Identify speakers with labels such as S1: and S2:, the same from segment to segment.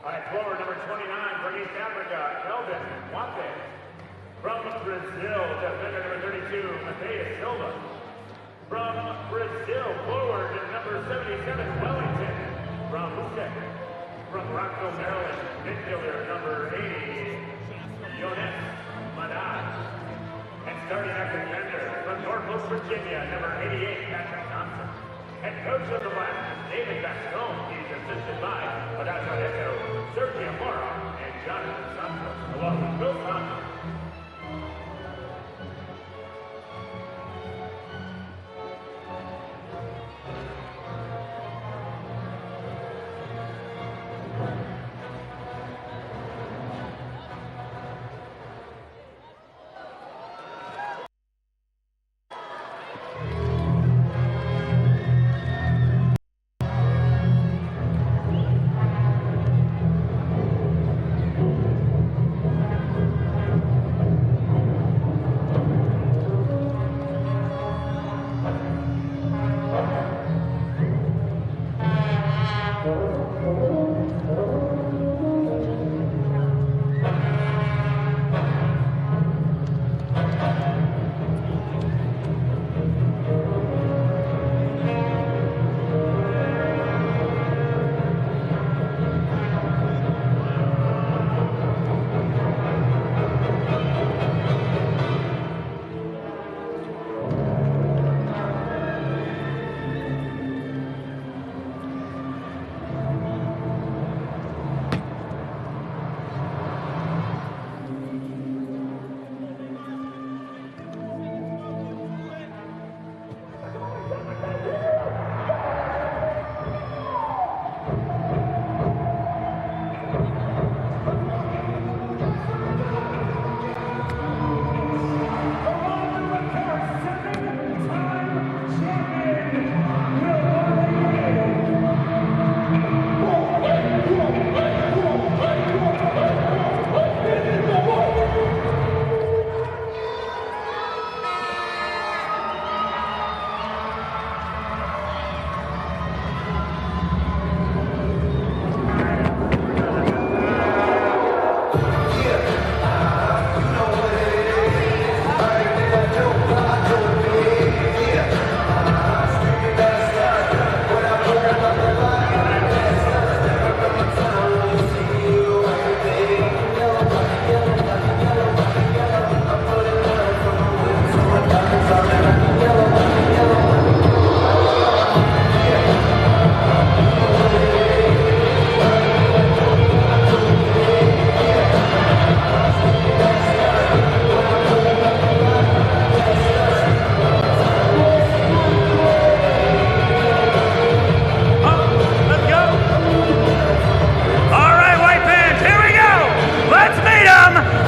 S1: At forward number 29 from East Africa, Kelvin Wate. From Brazil, defender number 32, Matheus Silva. From Brazil, forward number 77, Wellington. From Usek. From Rockville, Maryland, midfielder number 80, Yones Madad. And starting at defender from Norfolk, Virginia, number 88, Patrick Johnson. Head coach of the Blacks, David Bascom. He's assisted by Adato Eto, Sergio Mora, and Jonathan Santos, along with Will Thompson.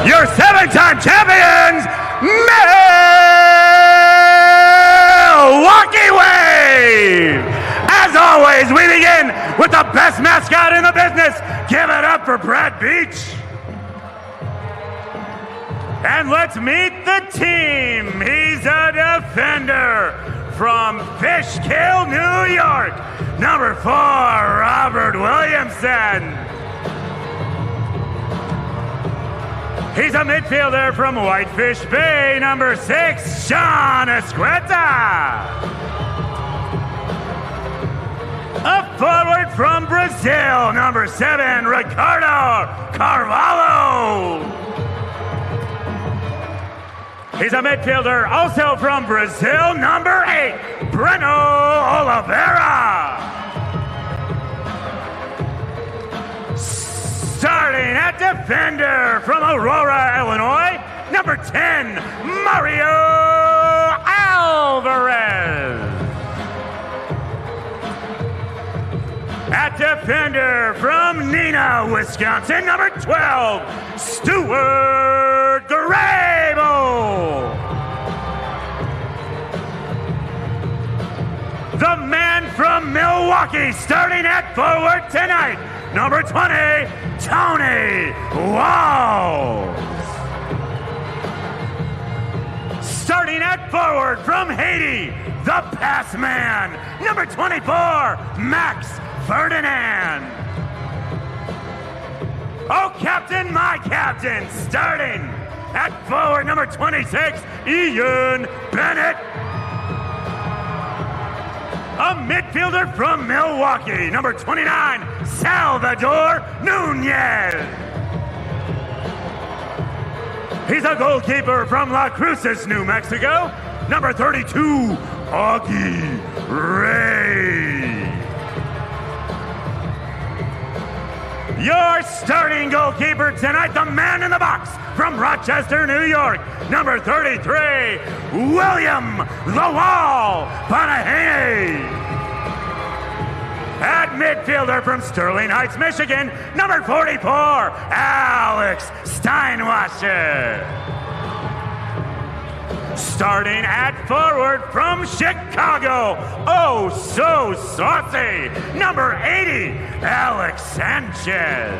S2: Your seven-time champions, Milwaukee Wave! As always, we begin with the best mascot in the business. Give it up for Brad Beach. And let's meet the team. He's a defender from Fishkill, New York. Number 4, Robert Williamson. He's a midfielder from Whitefish Bay, number 6, Sean Esqueta. A forward from Brazil, number 7, Ricardo Carvalho. He's a midfielder also from Brazil, number 8, Breno Oliveira. Starting at defender from Aurora, Illinois, number 10, Mario Alvarez. At defender from Neenah, Wisconsin, number 12, Stuart Grable. The man from Milwaukee, starting at forward tonight, number 20, Tony Walls. Starting at forward from Haiti, the pass man, number 24, Max Ferdinand. Oh, captain, my captain, starting at forward number 26, Ian Bennett. A midfielder from Milwaukee, number 29, Salvador Nunez. He's a goalkeeper from La Cruces, New Mexico, number 32, Augie Ray. Your starting goalkeeper tonight, the man in the box from Rochester, New York, number 33, William The Wall Panahene. At midfielder from Sterling Heights, Michigan, number 44, Alex Steinwasser. Starting at forward from Chicago, oh so saucy, number 80, Alex Sanchez.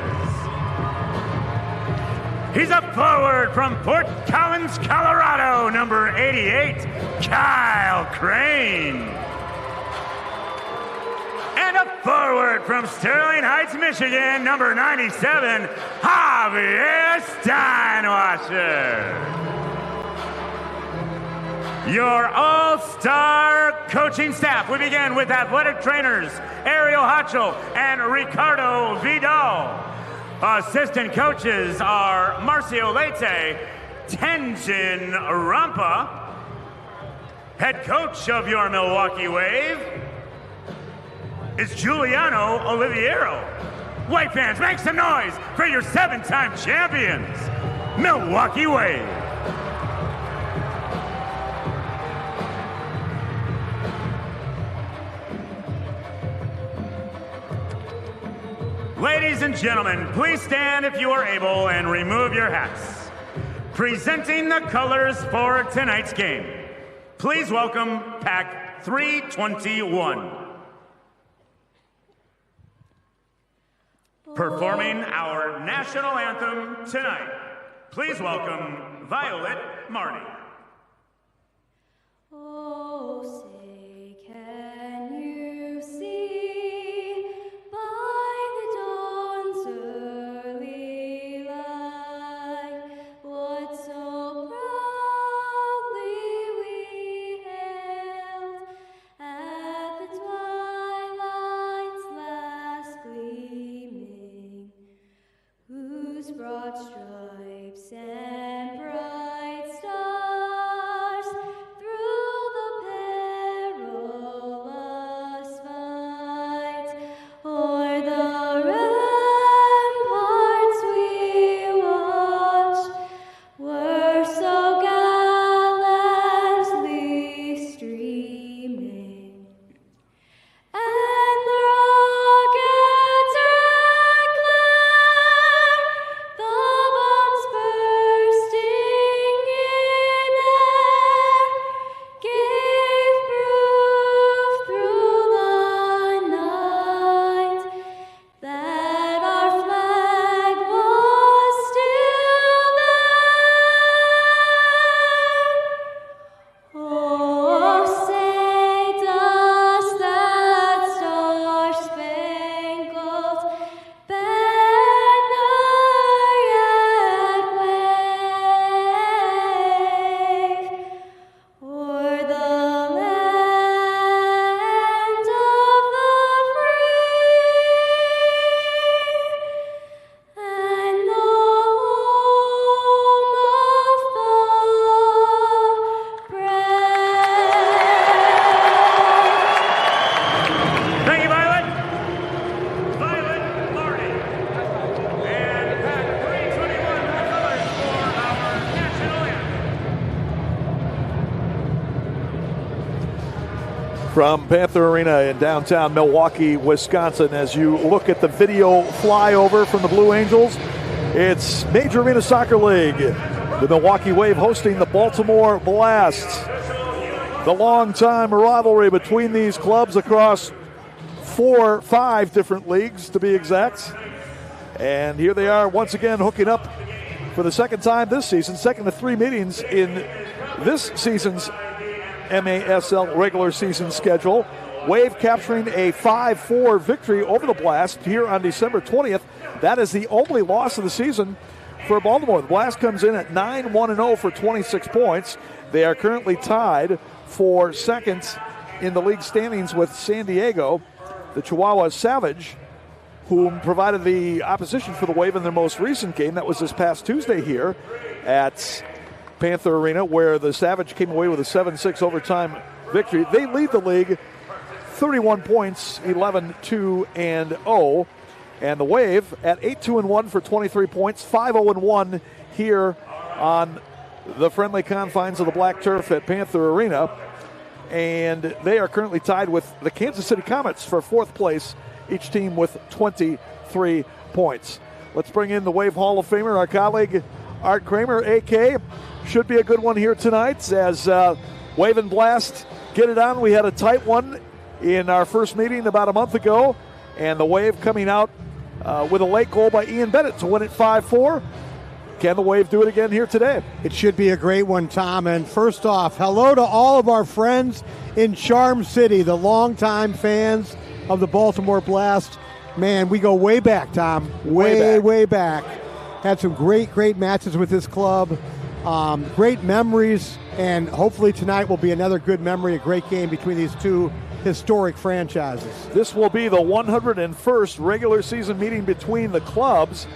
S2: He's a forward from Fort Collins, Colorado, number 88, Kyle Crane. And a forward from Sterling Heights, Michigan, number 97, Javier Steinwasser. Your all-star coaching staff. We begin with athletic trainers Ariel Hachel and Ricardo Vidal. Assistant coaches are Marcio Leite, Tenzin Rampa. Head coach of your Milwaukee Wave is Giuliano Oliviero. Wave fans, make some noise for your 7-time champions, Milwaukee Wave. Ladies and gentlemen, please stand if you are able and remove your hats. Presenting the colors for tonight's game, please welcome Pack 321. Performing our national anthem tonight, please welcome Violet Marty.
S3: Oh, say, can you see by the dawn's early light what so proudly we hailed at the twilight's last gleaming, whose broad stripes and bright stars through the perilous fight o'er the ramparts we watched were so gallantly streaming, and the rockets red glare, the bombs bursting in air, gave proof through the night that our flag was still there. Oh, say, does that star-spangled banner yet wave o'er the land of the free and the home of the brave?
S2: Thank you, Violet. Violet Marty. And Pack 321, the colors for our national anthem.
S4: From Panther Arena in downtown Milwaukee, Wisconsin. As you look at the video flyover from the Blue Angels, it's Major Arena Soccer League. The Milwaukee Wave hosting the Baltimore Blast. The long-time rivalry between these clubs across 5 different leagues, to be exact. And here they are once again hooking up for the second time this season, second of 3 meetings in this season's MASL regular season schedule. Wave capturing a 5-4 victory over the Blast here on December 20th. That is the only loss of the season for Baltimore. The Blast comes in at 9-1-0 for 26 points. They are currently tied for second in the league standings with San Diego. The Chihuahua Savage, who provided the opposition for the Wave in their most recent game, that was this past Tuesday here at Panther Arena, where the Savage came away with a 7-6 overtime victory. They lead the league 31 points, 11-2-0. And the Wave at 8-2-1 for 23 points, 5-0-1 here on the friendly confines of the black turf at Panther Arena. And they are currently tied with the Kansas City Comets for fourth place, each team with 23 points. Let's bring in the Wave Hall of Famer, our colleague Art Kramer, AK. Should be a good one here tonight as Wave and Blast get it on. We had a tight one in our first meeting about a month ago, and the Wave coming out with a late goal by Ian Bennett to win it 5-4. Can the Wave do it again here today?
S5: It should be a great one, Tom. And first off, hello to all of our friends in Charm City, the longtime fans of the Baltimore Blast. Man, we go way back, Tom. Way back. Had some great matches with this club. Great memories, and hopefully tonight will be another good memory, a great game between these two historic franchises.
S4: This will be the 101st regular season meeting between the clubs.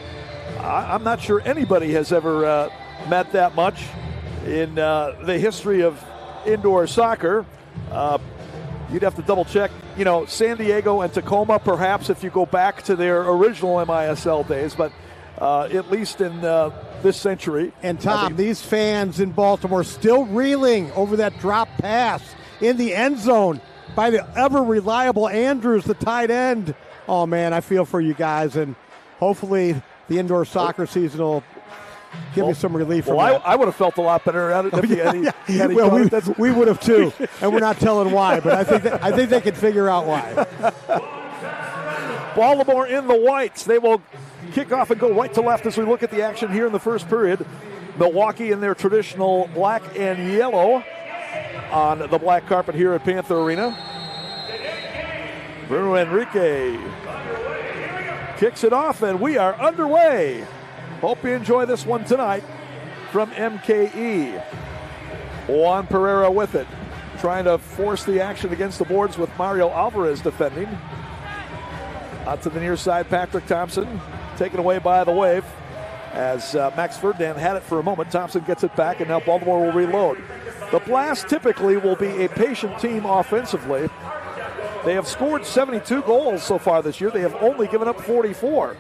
S4: I'm not sure anybody has ever met that much in the history of indoor soccer. You'd have to double check, San Diego and Tacoma, perhaps, if you go back to their original MISL days, but at least in this century.
S5: And Tom, these fans in Baltimore still reeling over that drop pass in the end zone by the ever-reliable Andrews, the tight end. Oh, man, I feel for you guys, and hopefully the indoor soccer season will give you some relief from that.
S4: I would have felt a lot better at it.
S5: We would have too, and we're not telling why, but I think they can figure out why.
S4: Baltimore in the whites. They will kick off and go right to left as we look at the action here in the first period. Milwaukee in their traditional black and yellow on the black carpet here at Panther Arena. Bruno Enrique kicks it off, and we are underway. Hope you enjoy this one tonight from MKE. Juan Pereira with it, trying to force the action against the boards with Mario Alvarez defending. Out to the near side, Patrick Thompson, taken away by the Wave. As Max Ferdinand had it for a moment, Thompson gets it back, and now Baltimore will reload. The Blast typically will be a patient team offensively. They have scored 72 goals so far this year. They have only given up 44.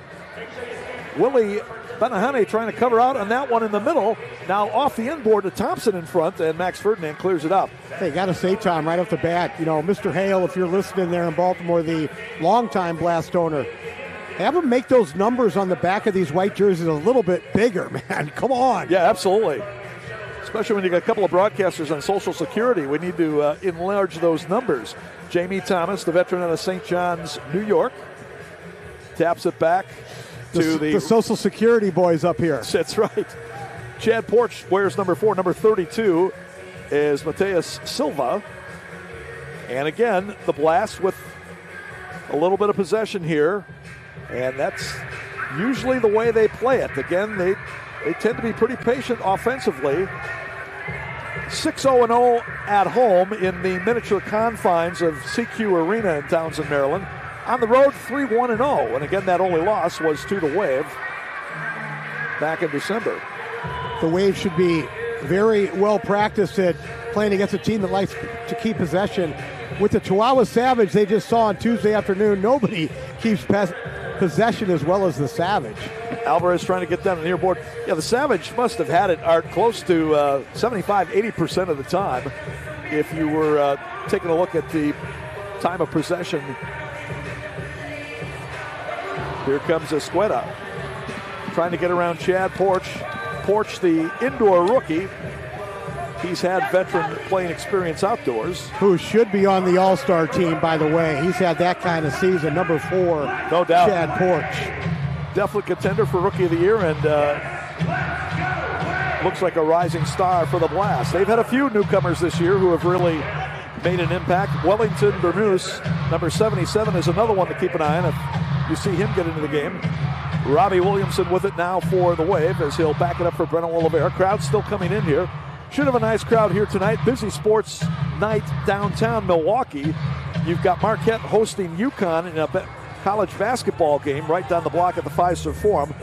S4: Willie Benahane trying to cover out on that one in the middle. Now off the inboard to Thompson in front, and Max Ferdinand clears it up.
S5: Hey, got to say, Tom, right off the bat, Mr. Hale, if you're listening there in Baltimore, the longtime Blast owner, have him make those numbers on the back of these white jerseys a little bit bigger, man. Come on.
S4: Yeah, absolutely. Especially when you got a couple of broadcasters on Social Security. We need to enlarge those numbers. Jamie Thomas, the veteran out of St. John's, New York, taps it back to the
S5: Social Security boys up here.
S4: That's right. Chad Porch wears number 4. Number 32 is Mateus Silva. And again, the Blast with a little bit of possession here. And that's usually the way they play it. Again, they tend to be pretty patient offensively. 6-0-0 at home in the miniature confines of CQ Arena in Townsend, Maryland. On the road, 3-1-0. And again, that only loss was to the Wave back in December.
S5: The Wave should be very well practiced at playing against a team that likes to keep possession. With the Chihuahua Savage they just saw on Tuesday afternoon, nobody keeps possession as well as the Savage.
S4: Alvarez trying to get down the near board. Yeah, the Savage must have had it, Art, close to 75-80% of the time if you were taking a look at the time of possession. Here comes Escueda trying to get around Chad Porch. Porch, the indoor rookie. He's had veteran playing experience outdoors.
S5: Who should be on the All-Star team, by the way. He's had that kind of season. Number 4,
S4: no doubt.
S5: Chad Porch.
S4: Definitely contender for Rookie of the Year, and looks like a rising star for the Blast. They've had a few newcomers this year who have really made an impact. Wellington Bernous, number 77, is another one to keep an eye on if you see him get into the game. Robbie Williamson with it now for the Wave as he'll back it up for Breno Oliveira. Crowd still coming in here. Should have a nice crowd here tonight. Busy sports night downtown Milwaukee. You've got Marquette hosting UConn in a college basketball game right down the block at the Fiserv Forum.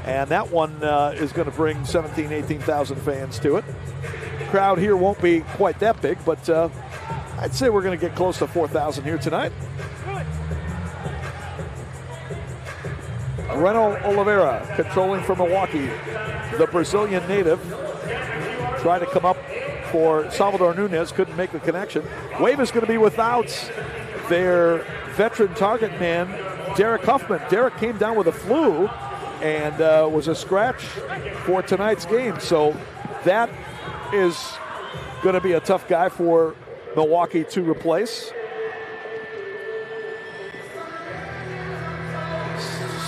S4: And that one is going to bring 17,000, 18,000 fans to it. Crowd here won't be quite that big, but I'd say we're going to get close to 4,000 here tonight. Breno Oliveira controlling for Milwaukee. The Brazilian native tried to come up for Salvador Nunez, couldn't make the connection. Wave is going to be without their veteran target man, Derek Huffman. Derek came down with a flu and was a scratch for tonight's game. So that is going to be a tough guy for Milwaukee to replace.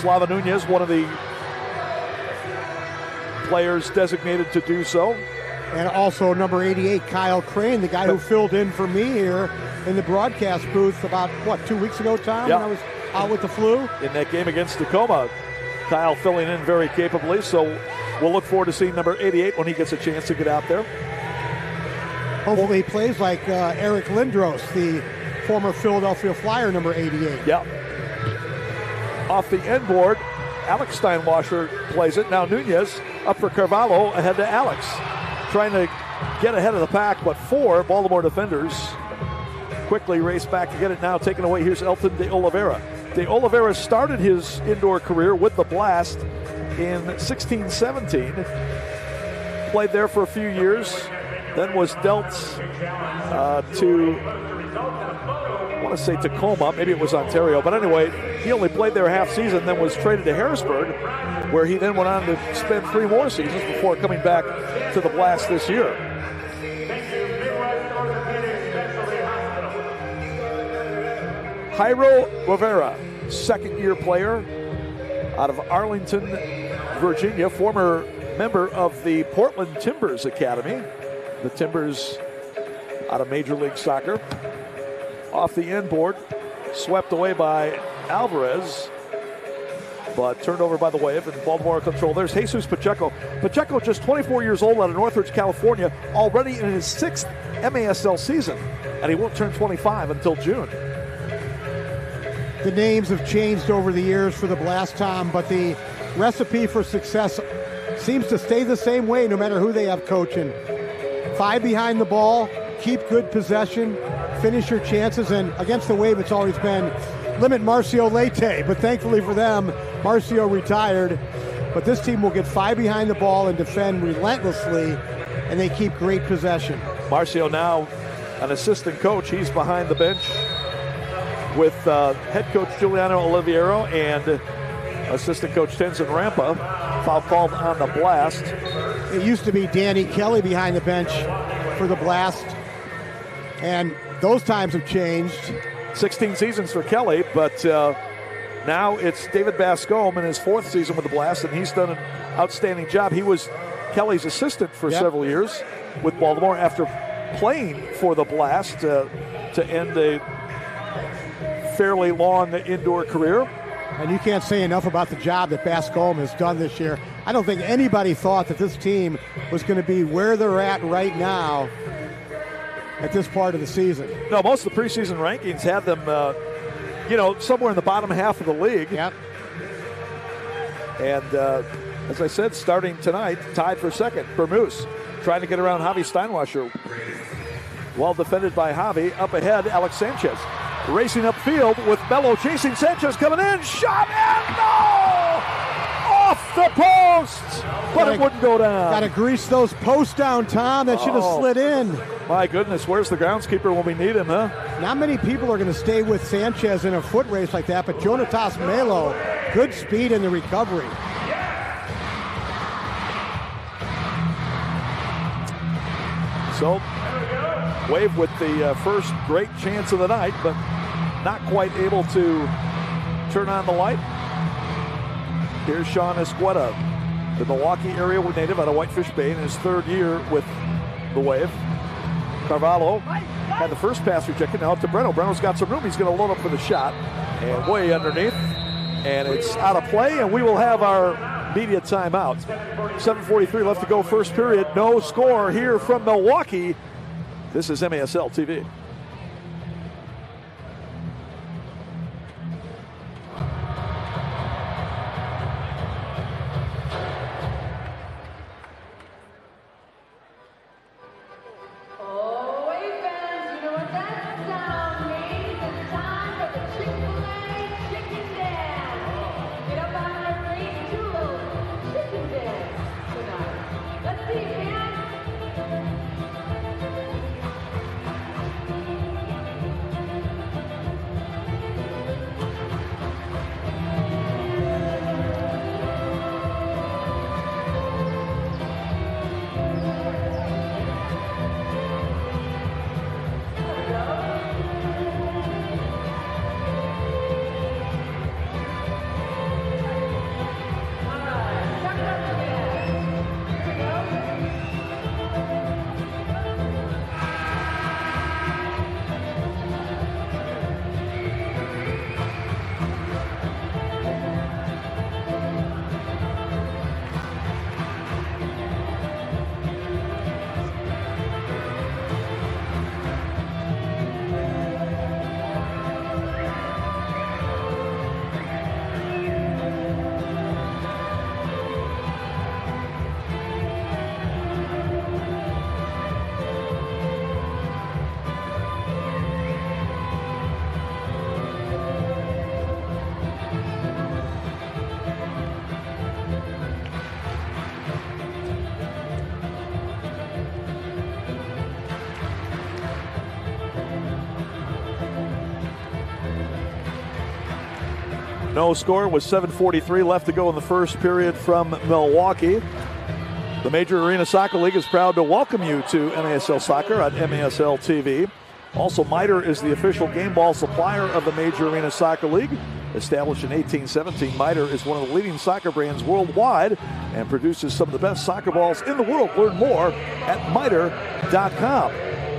S4: Slava Nunez, one of the players designated to do so.
S5: And also number 88, Kyle Crane, the guy who filled in for me here in the broadcast booth about, 2 weeks ago, Tom,
S4: yep,
S5: when I was out with the flu?
S4: In that game against Tacoma. Kyle filling in very capably, so we'll look forward to seeing number 88 when he gets a chance to get out there.
S5: Hopefully he plays like Eric Lindros, the former Philadelphia Flyer, number 88.
S4: Yep. Off the end board, Alex Steinwasser plays it. Now Nunez up for Carvalho, ahead to Alex. Trying to get ahead of the pack, but 4 Baltimore defenders quickly race back to get it now taken away. Here's Elton De Oliveira. De Oliveira started his indoor career with the Blast in 16-17. Played there for a few years, then was dealt to, I want to say Tacoma, maybe it was Ontario, but anyway, he only played there a half season, then was traded to Harrisburg, where he then went on to spend 3 more seasons before coming back to the Blast this year. Jairo Rivera, second-year player out of Arlington, Virginia, former member of the Portland Timbers Academy. The Timbers out of Major League Soccer. Off the end board, swept away by Alvarez, but turned over by the Wave, and Baltimore control. There's Jesus Pacheco. Pacheco, just 24 years old, out of Northridge, California, already in his 6th MASL season, and he won't turn 25 until June.
S5: The names have changed over the years for the Blast, Tom, but the recipe for success seems to stay the same way no matter who they have coaching. 5 behind the ball, keep good possession, finish your chances, and against the Wave it's always been limit Marcio Leite, but thankfully for them, Marcio retired. But this team will get 5 behind the ball and defend relentlessly, and they keep great possession. Marcio now an assistant coach. He's behind the bench with head coach Giuliano Oliviero and assistant coach Tenzin Rampa. Foul called on the Blast. It used to be Danny Kelly behind the bench for the Blast, and those times have changed. 16 seasons for Kelly, but now it's David Bascombe in his 4th season with the Blast, and he's done an outstanding job. He was Kelly's assistant for several years with Baltimore after playing for the Blast to end a fairly long indoor career. And you can't say enough about the job that Bascombe has done this year. I don't think anybody thought that this team was going to be where they're at right now at this part of the season. No, most of the preseason rankings had them, somewhere in the bottom half of the league. Yep. And as I said, starting tonight, tied for second. Bermuse trying to get around Javi Steinwasser. Well defended by Javi. Up ahead, Alex Sanchez. Racing upfield with Bello chasing Sanchez coming in. Shot and no! Off the post! But it wouldn't go down. Got to grease those posts down, Tom. That should have slid in. My goodness, where's the groundskeeper when we need him, huh? Not many people are going to stay with Sanchez in a foot race like that, but Jonatas Melo, good speed in the recovery. So, Wave with the first great chance of the night, but not quite able to turn on the light. Here's Sean Esqueda, the Milwaukee area native out of Whitefish Bay in his 3rd year with the Wave. Carvalho
S4: Had the first pass rejected. Now up to Breno. Breno's got some room. He's going to load up for the shot. And way underneath. And it's out of play, and we will have our media timeout. 7:43 left to go, first period. No score here from Milwaukee. This is MASL TV. No score with 7:43 left to go in the first period from Milwaukee. The Major Arena Soccer League is proud to welcome you to MASL Soccer on MASL TV. Also, Miter is the official game ball supplier of the Major Arena Soccer League. Established in 1817, Miter is one of the leading soccer brands worldwide and produces some of the best soccer balls in the world. Learn more at miter.com.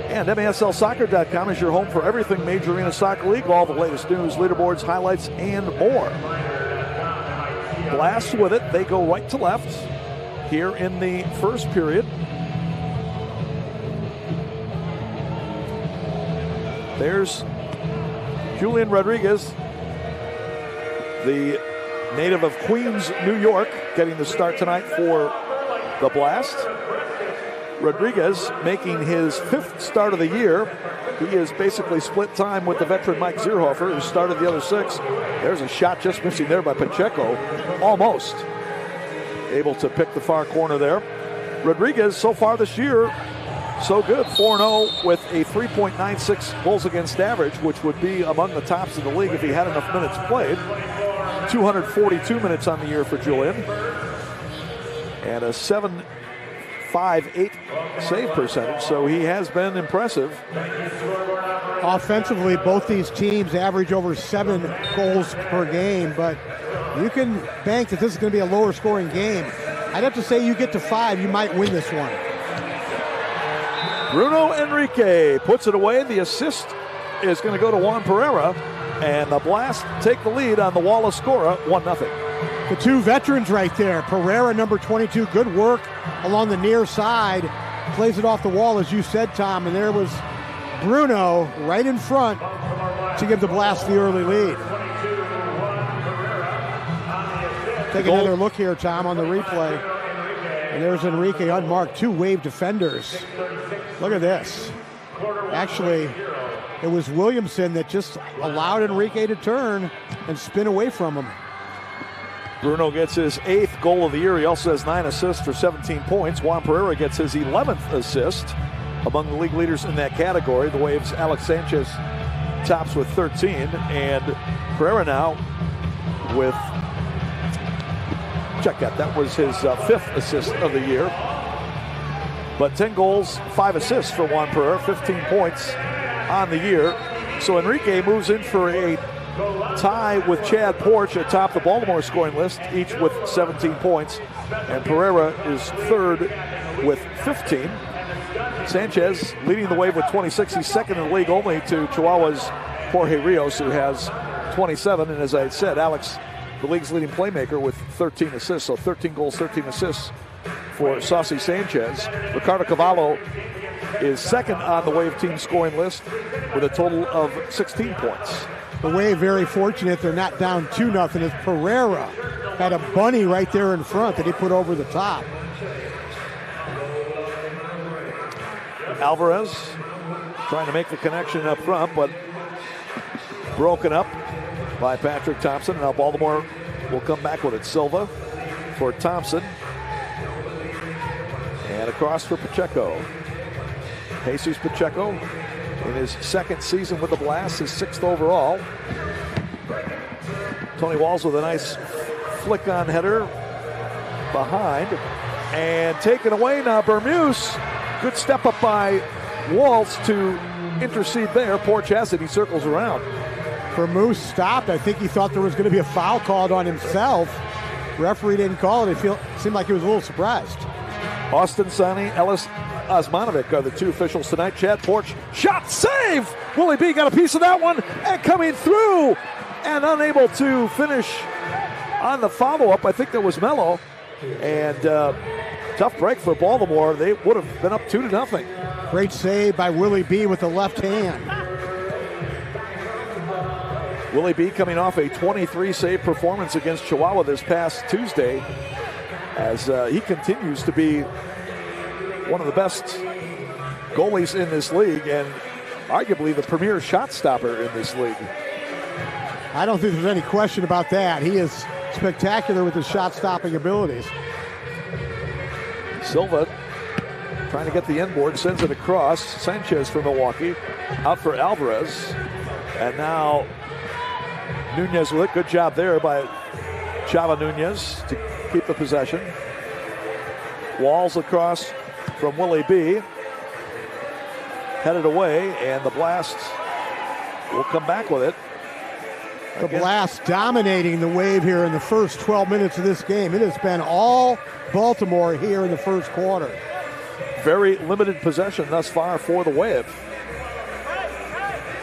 S4: And MASLsoccer.com is your home for everything Major Arena Soccer League, all the latest news, leaderboards, highlights, and more. Blast with it. They go right to left here in the first period. There's Julian Rodriguez, the native of Queens, New York, getting the start tonight for the Blast. Rodriguez making his 5th start of the year. He is basically split time with the veteran Mike Zierhofer, who started the other 6. There's a shot just missing there by Pacheco. Almost able to pick the far corner there. Rodriguez, so far this year, so good. 4-0 with a 3.96 goals against average, which would be among the tops in the league if he had enough minutes played. 242 minutes on the year for Julian. And a 7.58 save percentage, so he has been impressive.
S5: Offensively, both these teams average over 7 goals per game, but you can bank that this is going to be a lower scoring game. I'd have to say you get to 5, you might win this one.
S4: Bruno Enrique puts it away. The assist is going to go to Juan Pereira, and the Blast take the lead on the Wallace Scora, 1-0.
S5: The two veterans right there. Pereira, number 22, good work along the near side. Plays it off the wall, as you said, Tom. And there was Bruno right in front to give the Blast the early lead. Take another look here, Tom, on the replay. And there's Enrique unmarked, 2 wave defenders. Look at this. Actually, it was Williamson that just allowed Enrique to turn and spin away from him.
S4: Bruno gets his 8th goal of the year. He also has 9 assists for 17 points. Juan Pereira gets his 11th assist, among the league leaders in that category. The Waves' Alex Sanchez tops with 13, and Pereira now with, check that was his 5th assist of the year. But 10 goals, 5 assists for Juan Pereira, 15 points on the year. So Enrique moves in for a tie with Chad Porch atop the Baltimore scoring list, each with 17 points. And Pereira is 3rd with 15. Sanchez leading the Wave with 26. He's second in the league only to Chihuahua's Jorge Rios, who has 27. And as I had said, Alex, the league's leading playmaker with 13 assists. So 13 goals, 13 assists for Saucy Sanchez. Ricardo Cavallo is second on the Wave team scoring list with a total of 16 points.
S5: The Wave very fortunate they're not down 2-0 as Pereira had a bunny right there in front that he put over the top.
S4: Alvarez trying to make the connection up front, but broken up by Patrick Thompson. Now Baltimore will come back with it. Silva for Thompson. And across for Pacheco. Jesus Pacheco in his second season with the Blast, his 6th overall. Tony Walls with a nice flick-on header behind. And taken away now, Bermuse. Good step up by Waltz to intercede there. Poor Chastity circles around.
S5: Vermoose stopped. I think he thought there was going to be a foul called on himself. Referee didn't call it. It seemed like he was a little surprised.
S4: Austin Sani, Ellis Osmanovic are the two officials tonight. Chad Porch, shot, save! Willie B got a piece of that one, and coming through, and unable to finish on the follow-up. I think that was Mello. And tough break for Baltimore. They would have been up 2-0.
S5: Great save by Willie B with the left hand.
S4: Willie B coming off a 23-save performance against Chihuahua this past Tuesday, as he continues to be one of the best goalies in this league and arguably the premier shot stopper in this league.
S5: I don't think there's any question about that. He is spectacular with his shot-stopping abilities.
S4: Silva trying to get the end board, sends it across. Sanchez for Milwaukee, out for Alvarez. And now Nunez with it. Good job there by Chava Nunez to keep the possession. Walls across from Willie B. Headed away, and the Blast will come back with it.
S5: The Blast dominating the Wave here in the first 12 minutes of this game. It has been all Baltimore here in the first quarter.
S4: Very limited possession thus far for the Wave.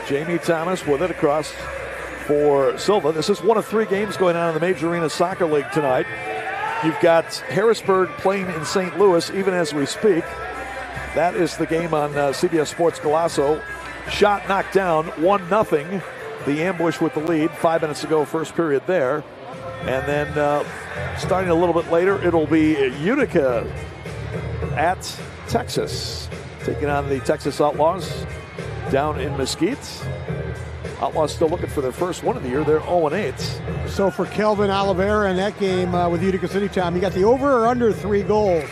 S4: Jamie Thomas with it across for Silva. This is one of 3 games going on in the Major Arena Soccer League tonight. You've got Harrisburg playing in St. Louis even as we speak. That is the game on CBS Sports Golasso. Shot knocked down, 1-0. The ambush with the lead 5 minutes ago, first period there. And then starting a little bit later, it'll be Utica at Texas, taking on the Texas Outlaws down in Mesquite. Outlaws still looking for their first one of the year. They're 0-8.
S5: So for Kelvin Oliveira in that game with Utica City, Tom, you got the over or under 3 goals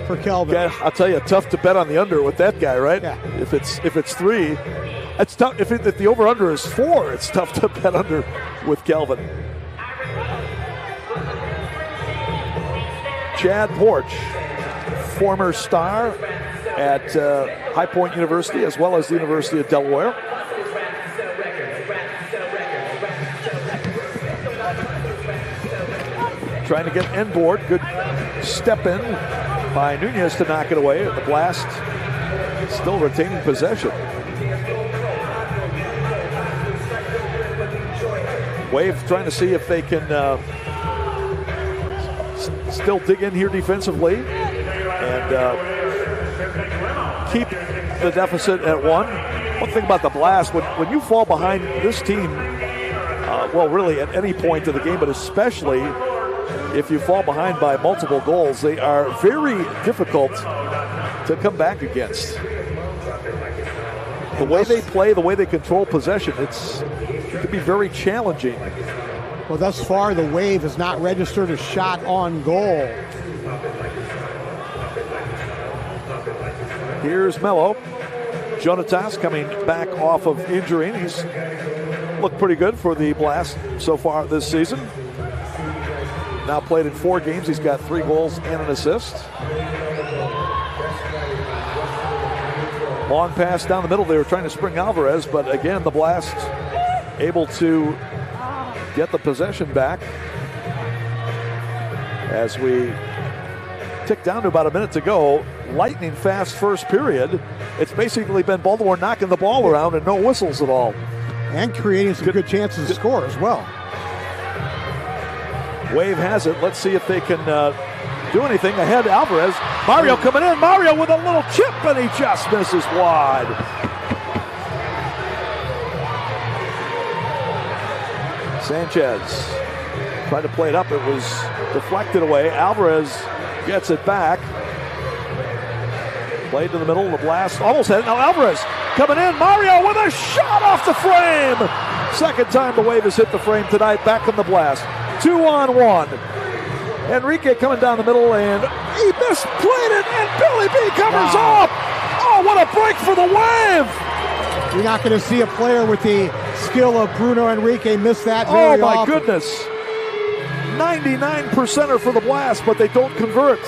S5: for Kelvin?
S4: Yeah, I'll tell you, tough to bet on the under with that guy, right?
S5: Yeah.
S4: If it's 3, it's tough. If the over/under is 4, it's tough to bet under with Kelvin. Chad Porch, former star at High Point University as well as the University of Delaware. Trying to get end board. Good step in by Nunez to knock it away. The Blast still retaining possession. Wave trying to see if they can still dig in here defensively and keep the deficit at 1. One thing about the Blast, when you fall behind this team, well, really at any point of the game, but especially if you fall behind by multiple goals, they are very difficult to come back against. The way they play, the way they control possession, it can be very challenging.
S5: Well, thus far, the Wave has not registered a shot on goal.
S4: Here's Mello. Jonatas coming back off of injury. He's looked pretty good for the Blast so far this season. Now played in 4 games. He's got 3 goals and an assist. Long pass down the middle. They were trying to spring Alvarez, but again, the Blast able to get the possession back as we tick down to about a minute to go. lightning fast first period. It's basically been Baltimore knocking the ball around and no whistles at all.
S5: And creating some good chances to score as well.
S4: Wave has it. Let's see if they can do anything. Ahead, Alvarez. Mario coming in. Mario with a little chip, and he just misses wide. Sanchez tried to play it up. It was deflected away. Alvarez gets it back. Played to the middle. The blast almost had it. Now Alvarez coming in. Mario with a shot off the frame. Second time the Wave has hit the frame tonight. Back in the blast. 2-on-1. Enrique coming down the middle, and he misplayed it, and Billy B covers up. Oh, what a break for the Wave.
S5: You're not going to see a player with the skill of Bruno Enrique miss that very often.
S4: Oh, my goodness. 99%er for the Blast, but they don't convert.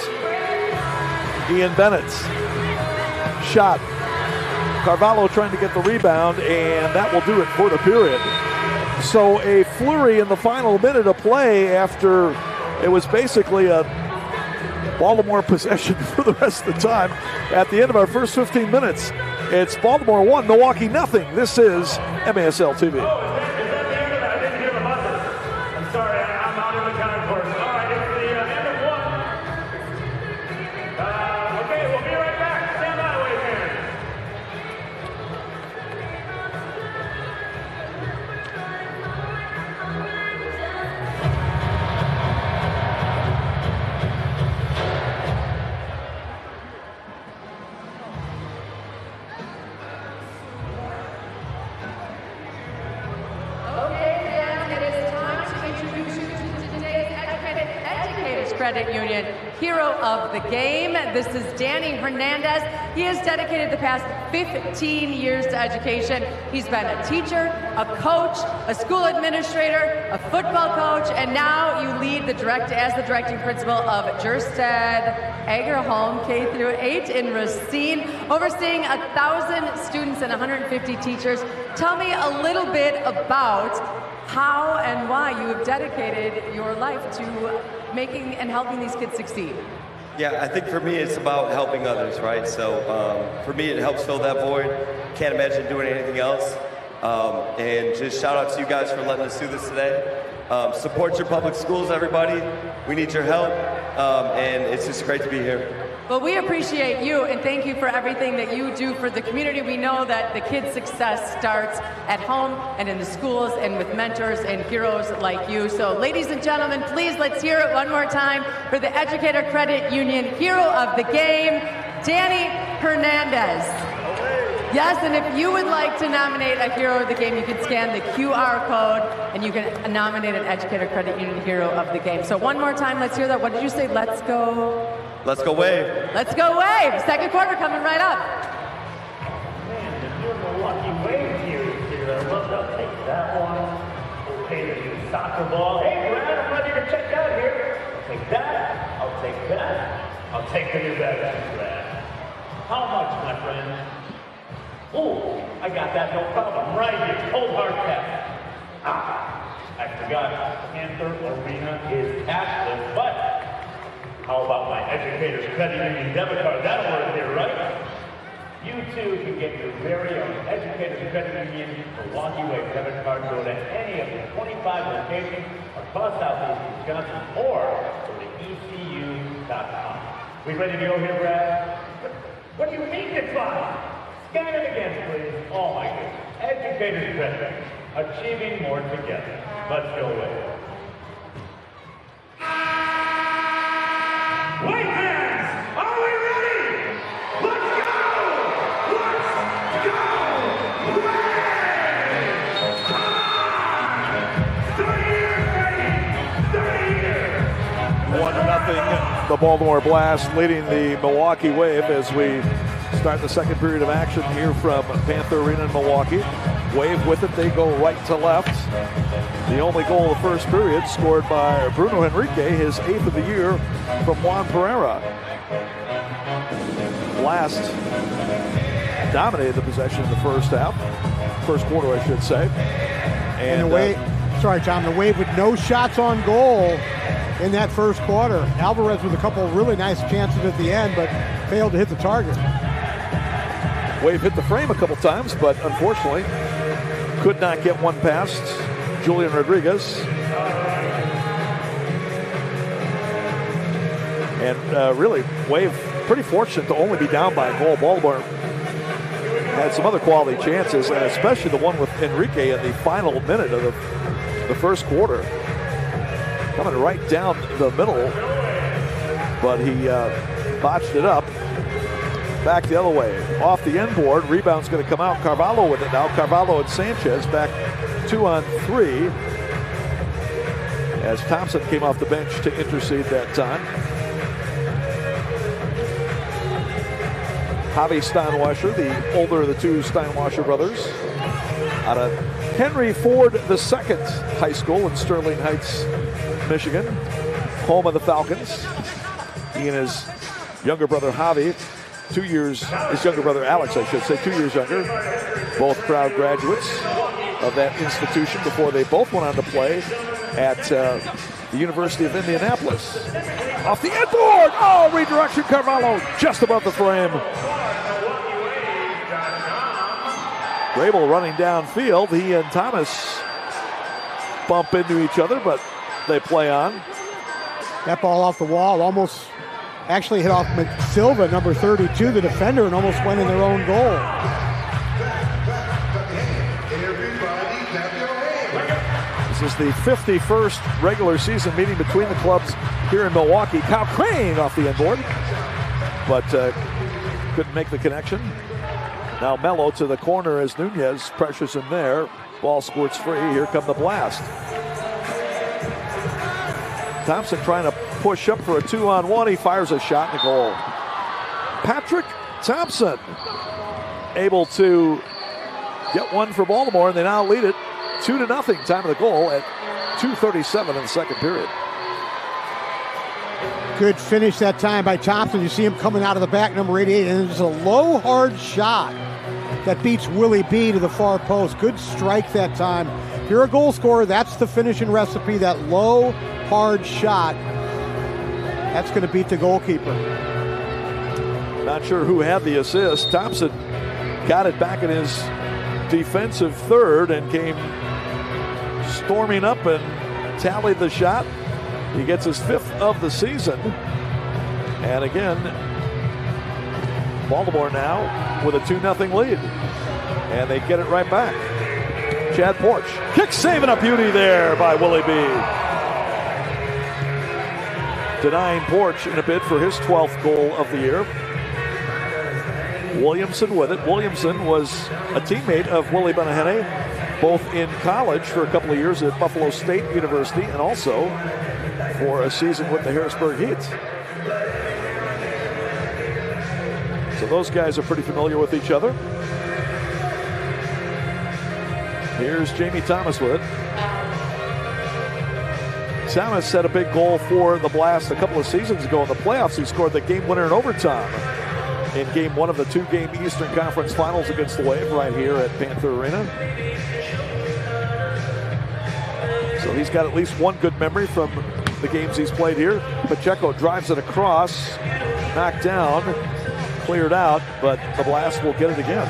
S4: Ian Bennett's shot. Carvalho trying to get the rebound, and that will do it for the period. So a flurry in the final minute of play after it was basically a Baltimore possession for the rest of the time. At the end of our first 15 minutes, it's Baltimore 1, Milwaukee nothing. This is MASL TV.
S6: Credit Union Hero of the Game. This is Danny Hernandez. He has dedicated the past 15 years to education. He's been a teacher, a coach, a school administrator, a football coach, and now you lead as the directing principal of Jerstead Agerholm K-8 in Racine, overseeing 1,000 students and 150 teachers. Tell me a little bit about how and why you have dedicated your life to making and helping these kids succeed.
S7: Yeah, I think for me it's about helping others, right? So for me it helps fill that void. Can't imagine doing anything else. And just shout out to you guys for letting us do this today. Support your public schools, everybody. We need your help, and it's just great to be here.
S6: Well, we appreciate you, and thank you for everything that you do for the community. We know that the kids' success starts at home and in the schools and with mentors and heroes like you. So, ladies and gentlemen, please let's hear it one more time for the Educator Credit Union Hero of the Game, Danny Hernandez. Yes, and if you would like to nominate a hero of the game, you can scan the QR code and you can nominate an Educator Credit Union Hero of the Game. So one more time, let's hear that. What did you say? Let's go.
S7: Let's go Wave.
S6: Let's go Wave. Second quarter coming right up.
S1: Man, if you're Milwaukee Wave here, I'd love to take that one. Okay, the new soccer ball. Hey, Brad, I'm ready to check out here. I'll take that. I'll take that. I'll take the new bag, Brad. How much, my friend? Oh, I got that, no problem. Right here, cold hard cash. I forgot, Panther Arena is cashless, but how about my Educator's Credit Union debit card? That'll work here, right? You too can get your very own Educator's Credit Union Milwaukee Wave debit card. Go to any of the 25 locations across Southeast Wisconsin or go to ECU.com. We ready to go here, Brad? What do you mean it's fine? Scan it again, please. Oh my goodness. Educator's Credit. Achieving more together. Let's go away. Wait, fans! Are we ready? Let's go! Let's go! Play!
S4: 1-0. The Baltimore Blast leading the Milwaukee Wave as we start the second period of action here from Panther Arena in Milwaukee. Wave with it, they go right to left. The only goal of the first period scored by Bruno Enrique, his 8th of the year from Juan Pereira. Blast dominated the possession in the first quarter, I should say. And
S5: the Wave, sorry, Tom, the Wave with no shots on goal in that first quarter. Alvarez with a couple of really nice chances at the end, but failed to hit the target.
S4: Wave hit the frame a couple times, but unfortunately could not get one past Julian Rodriguez. And really, Wave pretty fortunate to only be down by a goal. Baltimore had some other quality chances, and especially the one with Enrique in the final minute of the first quarter. Coming right down the middle, but he botched it up. Back the other way. Off the end board. Rebound's going to come out. Carvalho with it now. Carvalho and Sanchez back 2-on-3. As Thompson came off the bench to intercede that time. Javi Steinwasser, the older of the two Steinwasser brothers, out of Henry Ford II High School in Sterling Heights, Michigan, home of the Falcons. He and his younger brother Javi, his younger brother Alex, I should say, 2 years younger, both proud graduates of that institution before they both went on to play at the University of Indianapolis. Off the end board! Oh, redirection, Carvalho just above the frame. Grable running downfield. He and Thomas bump into each other, but they play on.
S5: That ball off the wall almost actually hit off Silva, number 32, the defender, and almost went in their own goal.
S4: This is the 51st regular season meeting between the clubs here in Milwaukee. Kyle Crane off the end board, but couldn't make the connection. Now Mello to the corner as Nunez pressures him there. Ball squirts free. Here come the Blast. Thompson trying to push up for a 2-on-1. He fires a shot in the goal. Patrick Thompson able to get one for Baltimore, and they now lead it 2-0. Time of the goal at 2:37 in the second period.
S5: Good finish that time by Thompson. You see him coming out of the back, number 88, and it's a low, hard shot that beats Willie B to the far post. Good strike that time. If you're a goal scorer, that's the finishing recipe, that low, hard shot. That's going to beat the goalkeeper.
S4: Not sure who had the assist. Thompson got it back in his defensive third and came storming up and tallied the shot. He gets his 5th of the season. And again, Baltimore now with a 2-0 lead. And they get it right back. Chad Porch. Kick saving a beauty there by Willie B. Denying Porch in a bid for his 12th goal of the year. Williamson with it. Williamson was a teammate of Willie Benahene, both in college for a couple of years at Buffalo State University and also for a season with the Harrisburg Heat. So those guys are pretty familiar with each other. Here's Jamie Thomas with it. Thomas had a big goal for the Blast a couple of seasons ago in the playoffs. He scored the game winner in overtime in game 1 of the 2-game Eastern Conference Finals against the Wave right here at Panther Arena. So he's got at least one good memory from the games he's played here. Pacheco drives it across, knocked down, cleared out, but the Blast will get it again.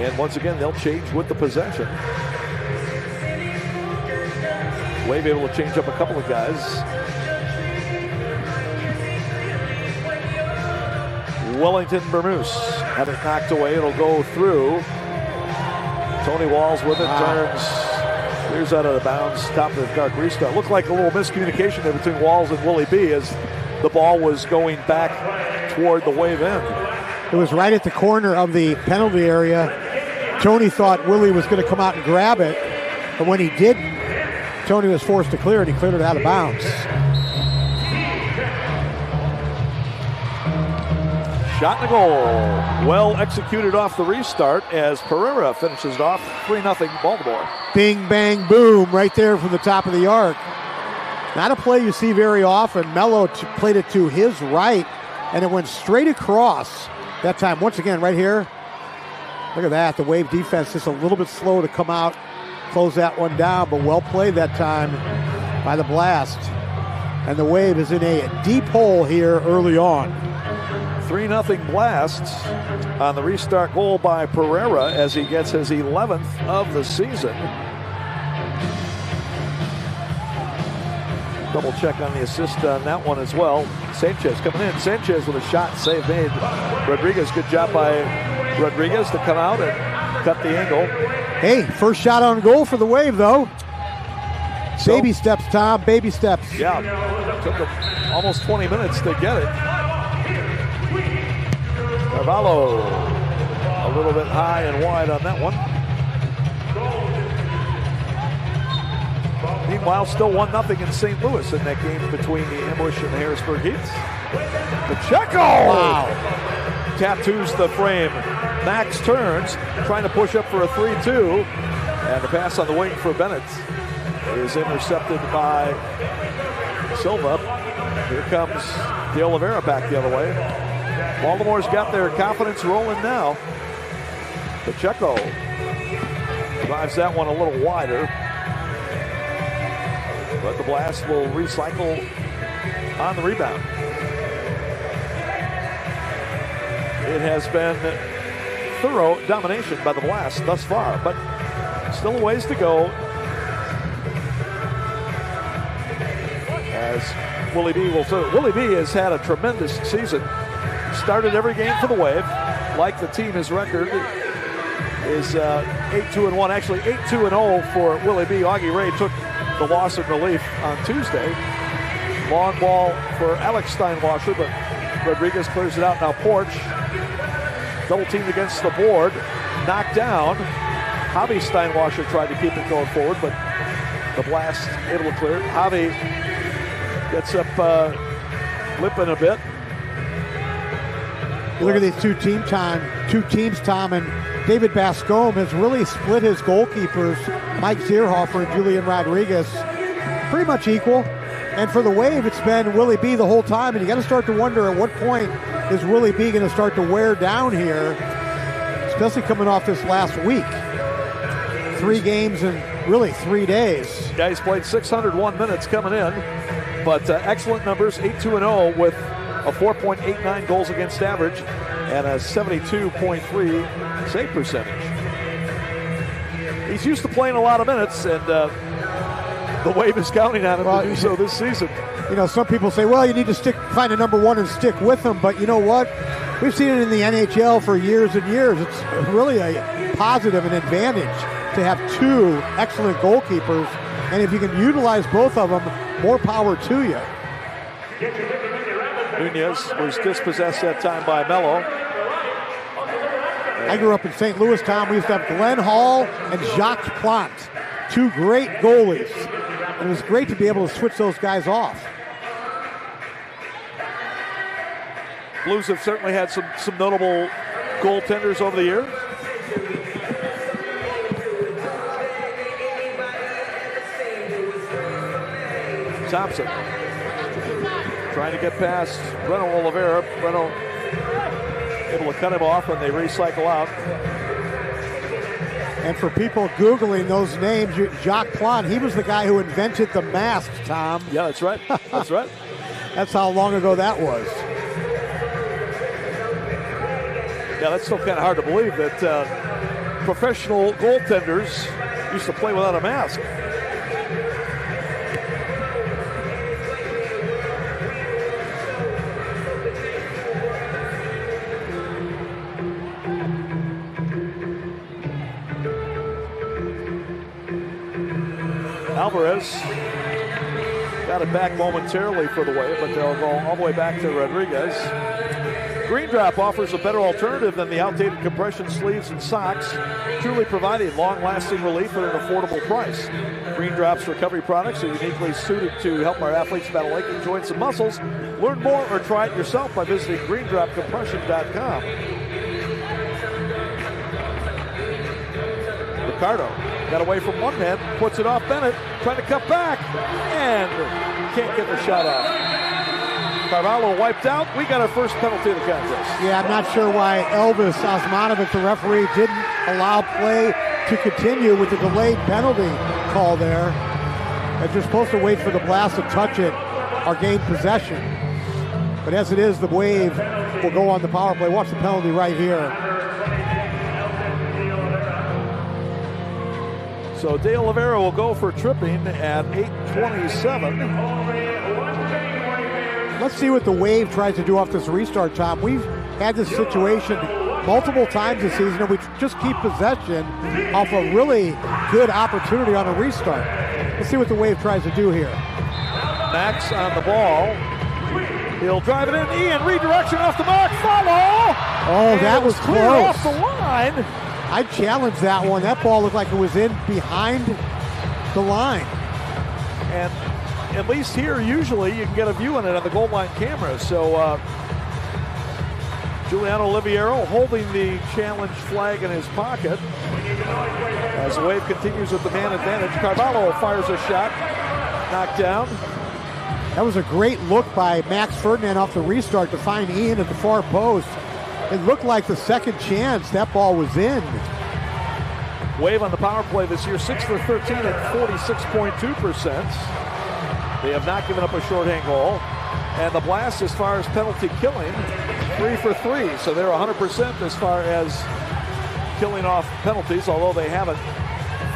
S4: And once again, they'll change with the possession. Wave able to change up a couple of guys. Wellington Bermuse had it knocked away. It'll go through. Tony Walls with it, turns, clears out of the bounds, top of the dark restart. Looked like a little miscommunication there between Walls and Willie B as the ball was going back toward the Wave end.
S5: It was right at the corner of the penalty area. Tony thought Willie was going to come out and grab it, but when he didn't, Tony was forced to clear it. He cleared it out of bounds.
S4: Shot and a goal. Well executed off the restart as Pereira finishes it off 3-0 Baltimore.
S5: Bing, bang, boom, right there from the top of the arc. Not a play you see very often. Mello played it to his right, and it went straight across that time. Once again, right here. Look at that. The Wave defense just a little bit slow to come out, close that one down, but well played that time by the Blast. And the Wave is in a deep hole here early on.
S4: 3-0 Blast on the restart goal by Pereira as he gets his 11th of the season. Double check on the assist on that one as well. Sanchez coming in. Sanchez with a shot, save made. Rodriguez, good job by Rodriguez to come out and cut the angle.
S5: Hey, first shot on goal for the Wave, though. So, baby steps, Tom, baby steps.
S4: Yeah, took them almost 20 minutes to get it. Carvalho, a little bit high and wide on that one. Meanwhile, still 1-0 in St. Louis in that game between the Ambush and the Harrisburg Heats. Pacheco!
S5: Wow.
S4: Tattoos the frame. Max turns, trying to push up for a 3-2. And the pass on the wing for Bennett is intercepted by Silva. Here comes De Oliveira back the other way. Baltimore's got their confidence rolling now. Pacheco drives that one a little wider. But the Blast will recycle on the rebound. It has been thorough domination by the Blast thus far, but still a ways to go. As Willie B will say, Willie B has had a tremendous season. Started every game for the Wave. Like the team, his record is 8-2-1. Actually, 8-2-0 for Willie B. Augie Ray took the loss in relief on Tuesday. Long ball for Alex Steinwasser, but Rodriguez clears it out. Now Porch, double teamed against the board, knocked down. Javi Steinwasser tried to keep it going forward, but the Blast able to clear it. Javi gets up limping a bit.
S5: You look at these two teams, Tom, and David Bascombe has really split his goalkeepers, Mike Zierhofer and Julian Rodriguez, pretty much equal. And for the Wave, it's been Willie B the whole time, and you got to start to wonder at what point is Willie B going to start to wear down here, especially coming off this last week. 3 games in really 3 days.
S4: Yeah, he's played 601 minutes coming in, but excellent numbers, 8-2-0 with a 4.89 goals against average and a 72.3 save percentage. He's used to playing a lot of minutes, and the Wave is counting on him to do so this season.
S5: You know, some people say, well, you need to find a number one and stick with them, but you know what? We've seen it in the NHL for years and years. It's really a positive and advantage to have 2 excellent goalkeepers, and if you can utilize both of them, more power to you.
S4: Nunez was dispossessed that time by Mello.
S5: I grew up in St. Louis, Tom. We used to have Glenn Hall and Jacques Plante, 2 great goalies. And it was great to be able to switch those guys off.
S4: Blues have certainly had some notable goaltenders over the years. Thompson trying to get past Breno Oliveira. Breno able to cut him off, and they recycle out.
S5: And for people Googling those names, Jacques Plante, he was the guy who invented the mask, Tom.
S4: Yeah, that's right. That's right.
S5: That's how long ago that was.
S4: Yeah, that's still kind of hard to believe that professional goaltenders used to play without a mask. Alvarez got it back momentarily for the Wave, but they'll go all the way back to Rodriguez. Green Drop offers a better alternative than the outdated compression sleeves and socks, truly providing long-lasting relief at an affordable price. Green Drop's recovery products are uniquely suited to help our athletes battle aching joints and muscles. Learn more or try it yourself by visiting greendropcompression.com. Ricardo got away from one man, puts it off Bennett, trying to cut back, and can't get the shot off. Carvalho wiped out. We got our first penalty of the contest.
S5: Yeah, I'm not sure why Elvis Osmanovic, the referee, didn't allow play to continue with the delayed penalty call there. As you're supposed to wait for the Blast to touch it. or gain possession. But as it is, the Wave will go on the power play. Watch the penalty right here.
S4: So De Oliveira will go for tripping at 8:27.
S5: Let's see what the Wave tries to do off this restart, Tom. We've had this situation multiple times this season, and we just keep possession off a really good opportunity on a restart. Let's see what the Wave tries to do here.
S4: Max on the ball. He'll drive it in. Ian, redirection off the mark. Follow.
S5: Oh, that was
S4: clear
S5: close.
S4: off the line.
S5: I challenged that one. That ball looked like it was in behind the line.
S4: And at least here, usually, you can get a view on it on the goal line camera. So, Giuliano Oliviero holding the challenge flag in his pocket. As the Wave continues with the man advantage, Carvalho fires a shot. Knocked down.
S5: That was a great look by Max Ferdinand off the restart to find Ian at the far post. It looked like the second chance that ball was in.
S4: Wave on the power play this year, 6 for 13 at 46.2%. They have not given up a shorthand goal. And the Blast, as far as penalty killing, 3 for 3. So they're 100% as far as killing off penalties, although they haven't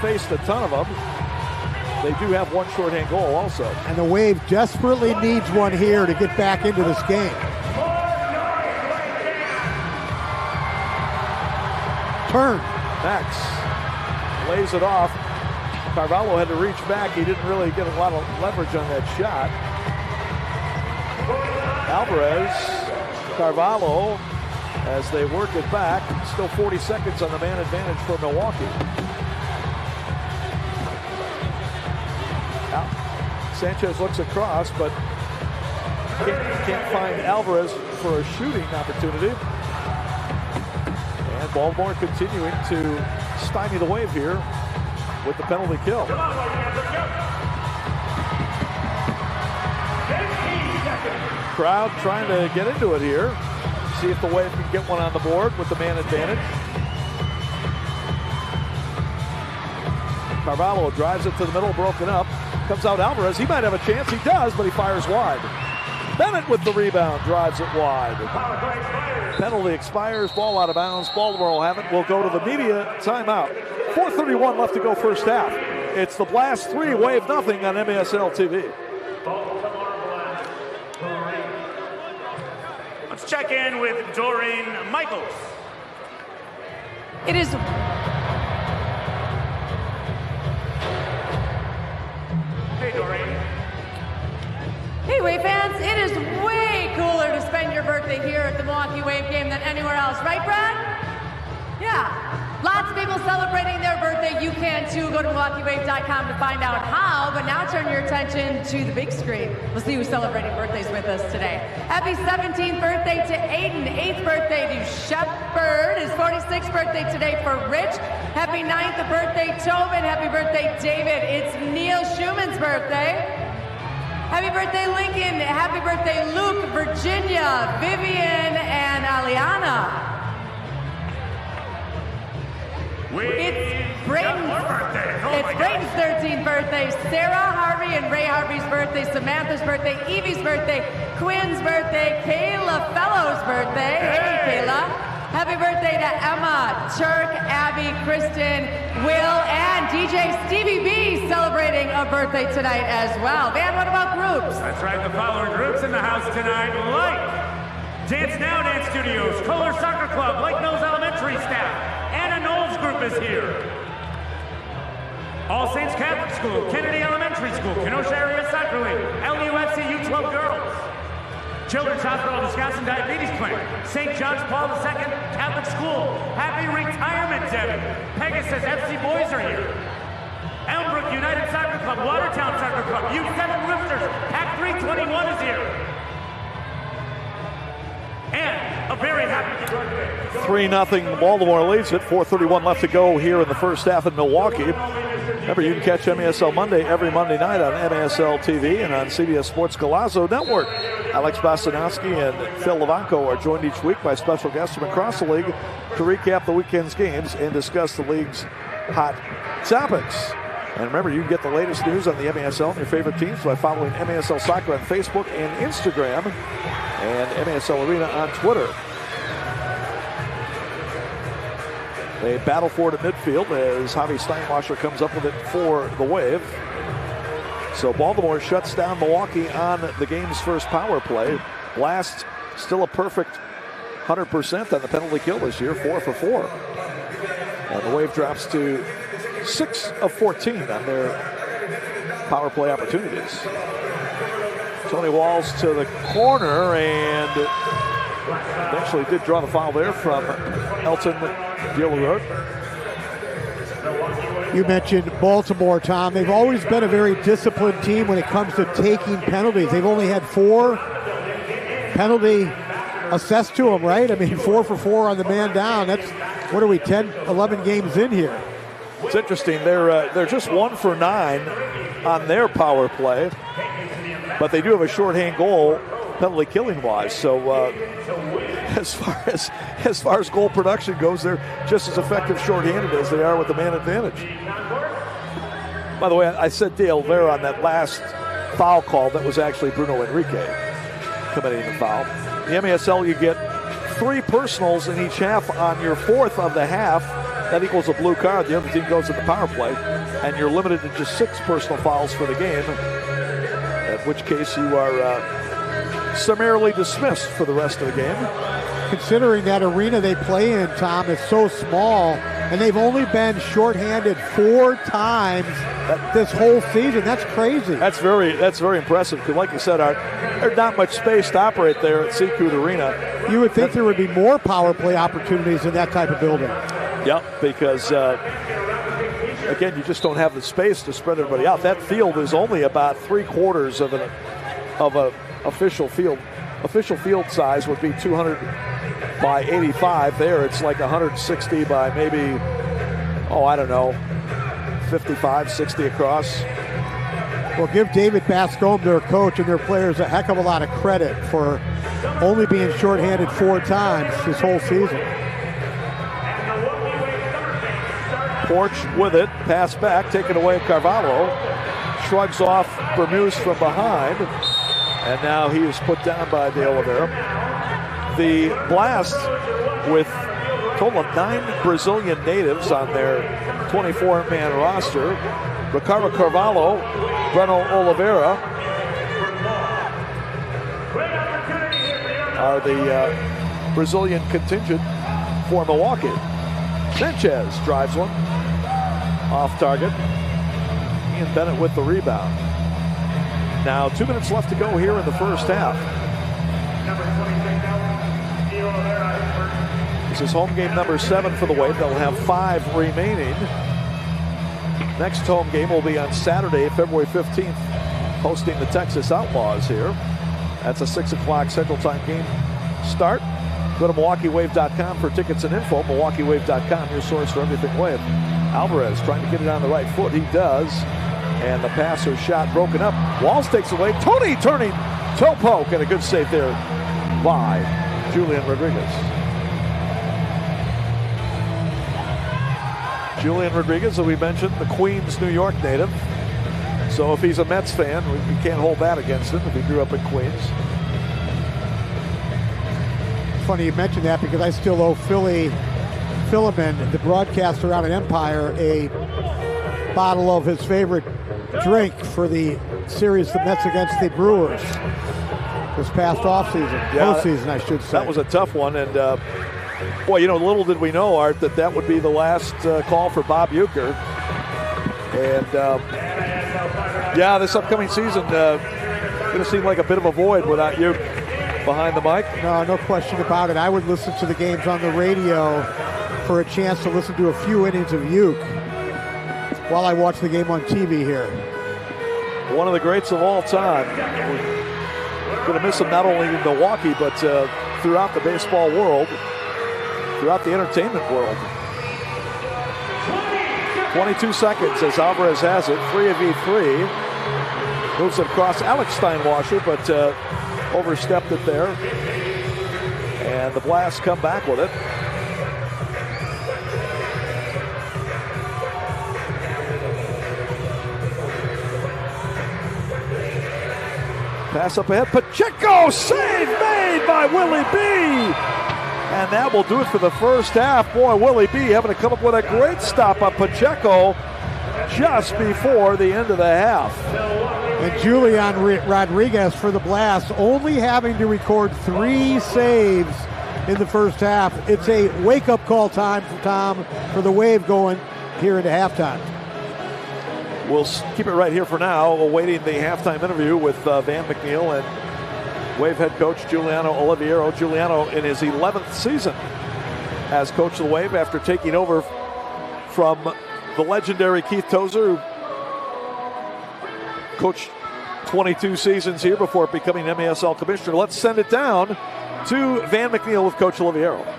S4: faced a ton of them. They do have one shorthand goal also.
S5: And the Wave desperately needs one here to get back into this game. Turn.
S4: Max lays it off. Carvalho had to reach back. He didn't really get a lot of leverage on that shot. Alvarez, Carvalho, as they work it back. Still 40 seconds on the man advantage for Milwaukee. Sanchez looks across, but can't find Alvarez for a shooting opportunity. And Baltimore continuing to stymie the Wave here with the penalty kill. Crowd trying to get into it here. See if the Wave can get one on the board with the man advantage. Carvalho drives it to the middle, broken up. Comes out Alvarez. He might have a chance. He does, but he fires wide. Bennett with the rebound, drives it wide. Penalty expires, ball out of bounds. Baltimore will have it. We'll go to the media timeout. 4:31 left to go first half. It's the Blast 3, Wave nothing on MASL TV.
S2: Let's check in with Doreen Michaels.
S6: It is
S2: Hey, Doreen.
S6: Hey, Wave fans, it is way cooler to spend your birthday here at the Milwaukee Wave game than anywhere else, right, Brad? Yeah. Lots of people celebrating their birthday. You can too. Go to MilwaukeeWave.com to find out how. But now turn your attention to the big screen. We'll see who's celebrating birthdays with us today. Happy 17th birthday to Aiden. 8th birthday to Shepard. His 46th birthday today for Rich. Happy 9th birthday, Tobin. Happy birthday, David. It's Neil Schumann's birthday. Happy birthday, Lincoln. Happy birthday, Luke, Virginia, Vivian, and Aliana. It's Brayden's 13th birthday, Sarah Harvey and Ray Harvey's birthday, Samantha's birthday, Evie's birthday, Quinn's birthday, Kayla Fellows' birthday. Hey, Kayla. Happy birthday to Emma, Turk, Abby, Kristen, Will, and DJ Stevie B celebrating a birthday tonight as well. Van, what about groups?
S2: That's right, the following groups in the house tonight, like Dance Now Dance Studios, Kohler Soccer Club, Lake Mills Elementary staff, Anna Knowles group is here. All Saints Catholic School, Kennedy Elementary School, Kenosha Area Soccer League, LUFC U12 Girls, Children's Hospital Wisconsin Diabetes Clinic, St. John's Paul II Catholic School, Happy Retirement Debbie, Pegasus FC Boys are here. Elmbrook United Soccer Club, Watertown Soccer Club, U7 Roosters, Pack 321 is here. And a very happy birthday.
S4: 3-0 Baltimore leads it. 4:31 left to go here in the first half in Milwaukee. Remember, you can catch MASL Monday every Monday night on MASL TV and on CBS Sports Golazo Network. Alex Bastanowski and Phil Levanko are joined each week by special guests from across the league to recap the weekend's games and discuss the league's hot topics. And remember, you can get the latest news on the MASL and your favorite teams by following MASL Soccer on Facebook and Instagram, and MASL Arena on Twitter. They battle for it at midfield as Javi Steinwasser comes up with it for the Wave. So Baltimore shuts down Milwaukee on the game's first power play. Blast still a perfect 100% on the penalty kill this year, 4 for 4. And the Wave drops to 6 of 14 on their power play opportunities. Tony Walls to the corner and eventually did draw the foul there from Elton Gilroy.
S5: You mentioned Baltimore, Tom. They've always been a very disciplined team when it comes to taking penalties. They've only had 4 penalty assessed to them, right? I mean, 4 for 4 on the man down. That's, what are we, 10, 11 games in here?
S4: It's interesting. They're just 1 for 9 on their power play, but they do have a shorthand goal penalty killing wise. So as far as goal production goes, they're just as effective shorthanded as they are with the man advantage. By the way, I said De Oliveira on that last foul call. That was actually Bruno Henrique committing the foul. The MASL, you get 3 personals in each half on your 4th of the half. That equals a blue card. The other team goes to the power play, and you're limited to just 6 personal fouls for the game, in which case you are summarily dismissed for the rest of the game.
S5: Considering that arena they play in, Tom, is so small, and they've only been shorthanded 4 times this whole season. That's crazy.
S4: That's very impressive, because like you said, Art, there's not much space to operate there at Seacoot Arena.
S5: You would think there would be more power play opportunities in that type of building.
S4: Yep, because again, you just don't have the space to spread everybody out. That field is only about 3/4 of an official field. Official field size would be 200 by 85. There, it's like 160 by maybe, 55, 60 across.
S5: Well, give David Bascombe, their coach, and their players a heck of a lot of credit for only being shorthanded 4 times this whole season.
S4: Porch with it, pass back, taken away Carvalho, shrugs off Bermuse from behind, and now he is put down by De Oliveira. The Blast, with a total of 9 Brazilian natives on their 24-man roster, Ricardo Carvalho, Breno Oliveira are the Brazilian contingent for Milwaukee. Sanchez drives one off target. Ian Bennett with the rebound. Now 2 minutes left to go here in the first half. This is home game number 7 for the Wave. They'll have 5 remaining. Next home game will be on Saturday, February 15th, hosting the Texas Outlaws here. That's a 6 o'clock Central Time game start. Go to MilwaukeeWave.com for tickets and info. MilwaukeeWave.com, your source for everything Wave. Alvarez trying to get it on the right foot. He does. And the passer shot broken up. Walls takes away. Tony turning toe poke, and a good save there by Julian Rodriguez. Julian Rodriguez, as we mentioned, the Queens, New York native. So if he's a Mets fan, we can't hold that against him if he grew up in Queens.
S5: Funny you mentioned that, because I still owe Philly Phileman, the broadcaster out at Empire, a bottle of his favorite drink for the series the Mets against the Brewers this past offseason, postseason, I should say.
S4: That was a tough one, and boy, little did we know, Art, that would be the last call for Bob Uecker. And this upcoming season going to seem like a bit of a void without Uecker behind the mic.
S5: No question about it. I would listen to the games on the radio for a chance to listen to a few innings of Uecker while I watch the game on TV here.
S4: One of the greats of all time. We're going to miss him not only in Milwaukee, but throughout the baseball world, throughout the entertainment world. 22 seconds as Alvarez has it, 3v3. Moves it across Alex Steinwasser, but overstepped it there. And the Blast come back with it. Pass up ahead. Pacheco. Save made by Willie B. And that will do it for the first half. Boy, Willie B having to come up with a great stop on Pacheco just before the end of the half.
S5: And Julian Rodriguez for the Blast, only having to record 3 saves in the first half. It's a wake-up call time for Tom for the Wave going here into halftime.
S4: We'll keep it right here for now, awaiting the halftime interview with Van McNeil and Wave head coach Giuliano Oliviero. Giuliano in his 11th season as coach of the Wave after taking over from the legendary Keith Tozer, who coached 22 seasons here before becoming MASL commissioner. Let's send it down to Van McNeil with Coach Oliviero.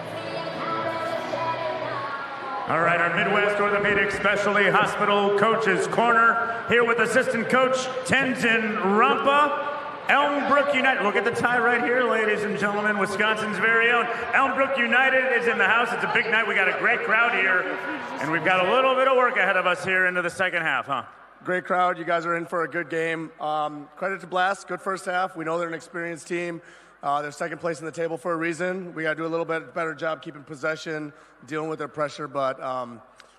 S2: All right, our Midwest Orthopedic Specialty Hospital Coaches Corner here with assistant coach Tenzin Rampa. Elmbrook United, look at the tie right here, ladies and gentlemen. Wisconsin's very own Elmbrook United is in the house. It's a big night. We got a great crowd here, and we've got a little bit of work ahead of us here into the second half, huh?
S8: Great crowd. You guys are in for a good game. Credit to Blast. Good first half. We know they're an experienced team. They're second place in the table for a reason. We got to do a little bit better job keeping possession, dealing with their pressure, but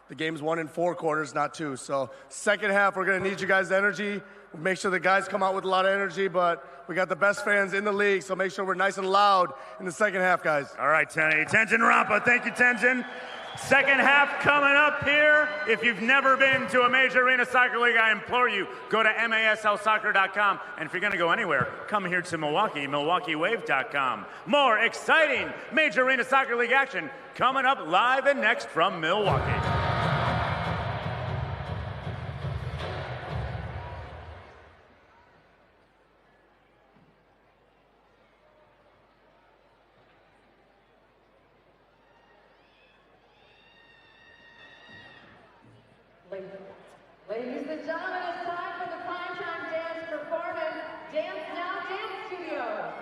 S8: the game's won in 4 quarters, not 2. So second half, we're going to need you guys' energy. Make sure the guys come out with a lot of energy, but we got the best fans in the league, so make sure we're nice and loud in the second half, guys.
S2: All right, Tenzin Rampa. Thank you, Tenzin. Second half coming up here. If you've never been to a major arena soccer league, I implore you, go to maslsoccer.com. And if you're going to go anywhere, come here to Milwaukee, milwaukeewave.com. More exciting major arena soccer league action coming up live and next from Milwaukee.
S6: Ladies and gentlemen, it's time for the primetime dance performance. Dance Now Dance Studio.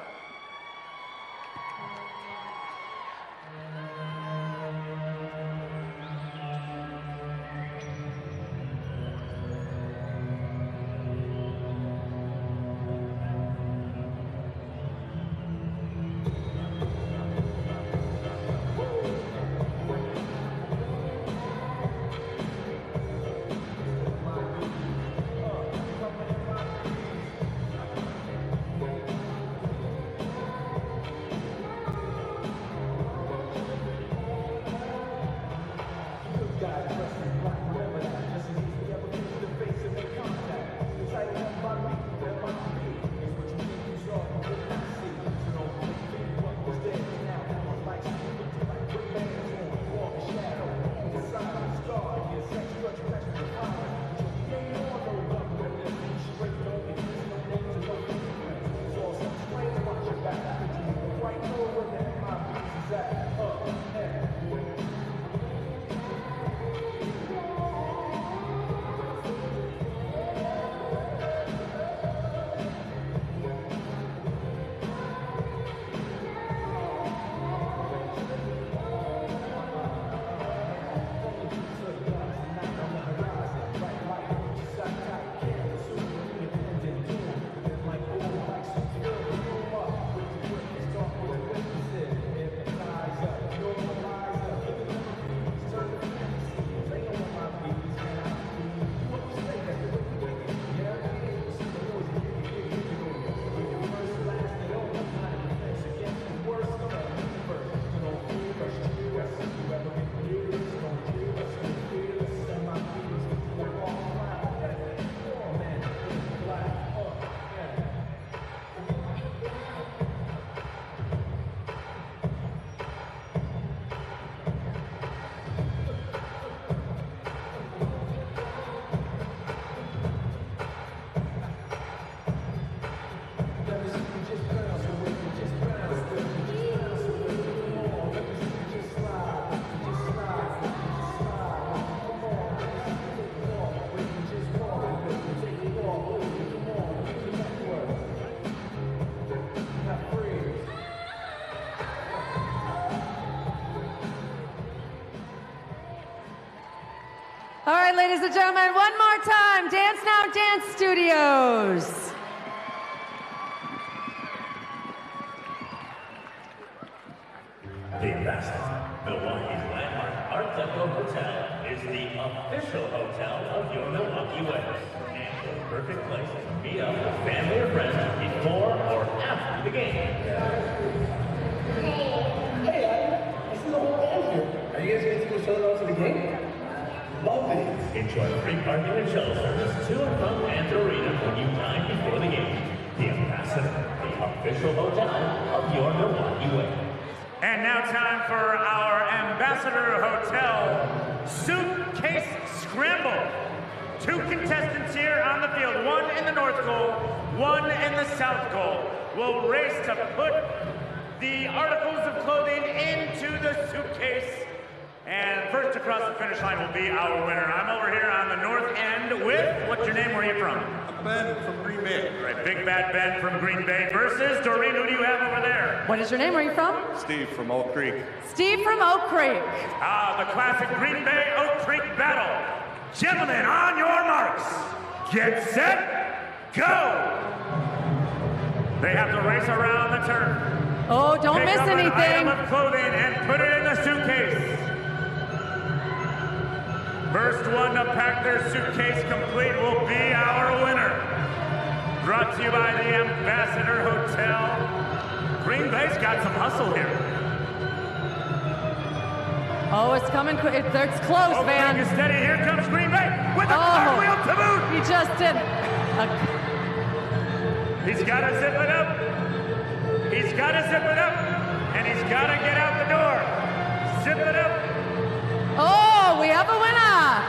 S6: All right, ladies and gentlemen, one more time. Dance Now Dance Studios.
S1: official hotel of your Milwaukee Wave. And the perfect place to meet up with family or friends before or after the game.
S9: Hey, I see the whole band here. Are you guys going to take each other out to the game? Love it.
S1: Enjoy free parking and shuttle service to and from Panther Arena when you dine before the game. The Ambassador, the official hotel of your Milwaukee Wave.
S2: And now time for our Ambassador Hotel Suitcase Scramble. 2 contestants here on the field, one in the north goal, one in the south goal. Will race to put the articles of clothing into the suitcase. And first to cross the finish line will be our winner. I'm over here on the north end with, what's your name, where are you from?
S10: Ben from Green Bay.
S2: Right, Big Bad Ben from Green Bay versus Doreen, who do you have over there?
S6: What is your name? Where are you from?
S10: Steve from Oak Creek.
S6: Steve from Oak Creek.
S2: Ah, the classic Green Bay Oak Creek battle. Gentlemen, on your marks, get set, go! They have to race around the turf.
S6: Oh, don't miss
S2: Pick up
S6: anything.
S2: an item of clothing and put it in the suitcase. First one to pack their suitcase complete will be our winner. Brought to you by the Ambassador Hotel. Green Bay's got some hustle here.
S6: Oh, it's coming quick. It's close,
S2: Oh,
S6: man.
S2: is steady. Here comes Green Bay with a cartwheel to boot.
S6: He just did.
S2: He's got to zip it up. He's got to zip it up. And he's got to get out the door. Zip it up.
S6: Oh, we have a winner.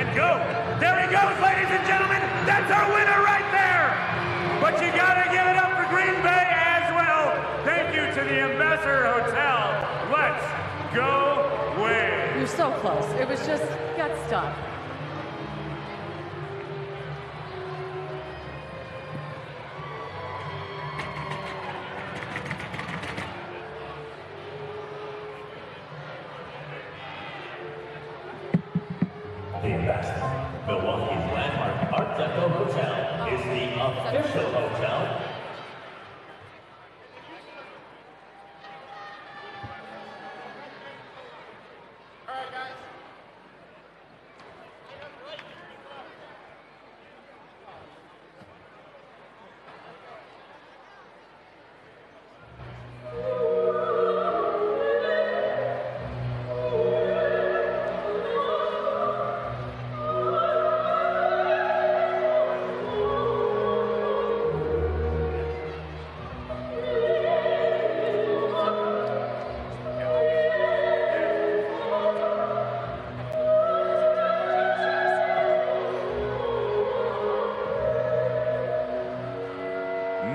S2: And go. There he goes, ladies and gentlemen. That's our winner right there. But you got to give it up for Green Bay as well. Thank you to the Ambassador Hotel. Let's go Wave.
S6: You're so close. It was just, got stuck.
S1: The Ambassador, Milwaukee's landmark Art Deco Hotel, is the official hotel.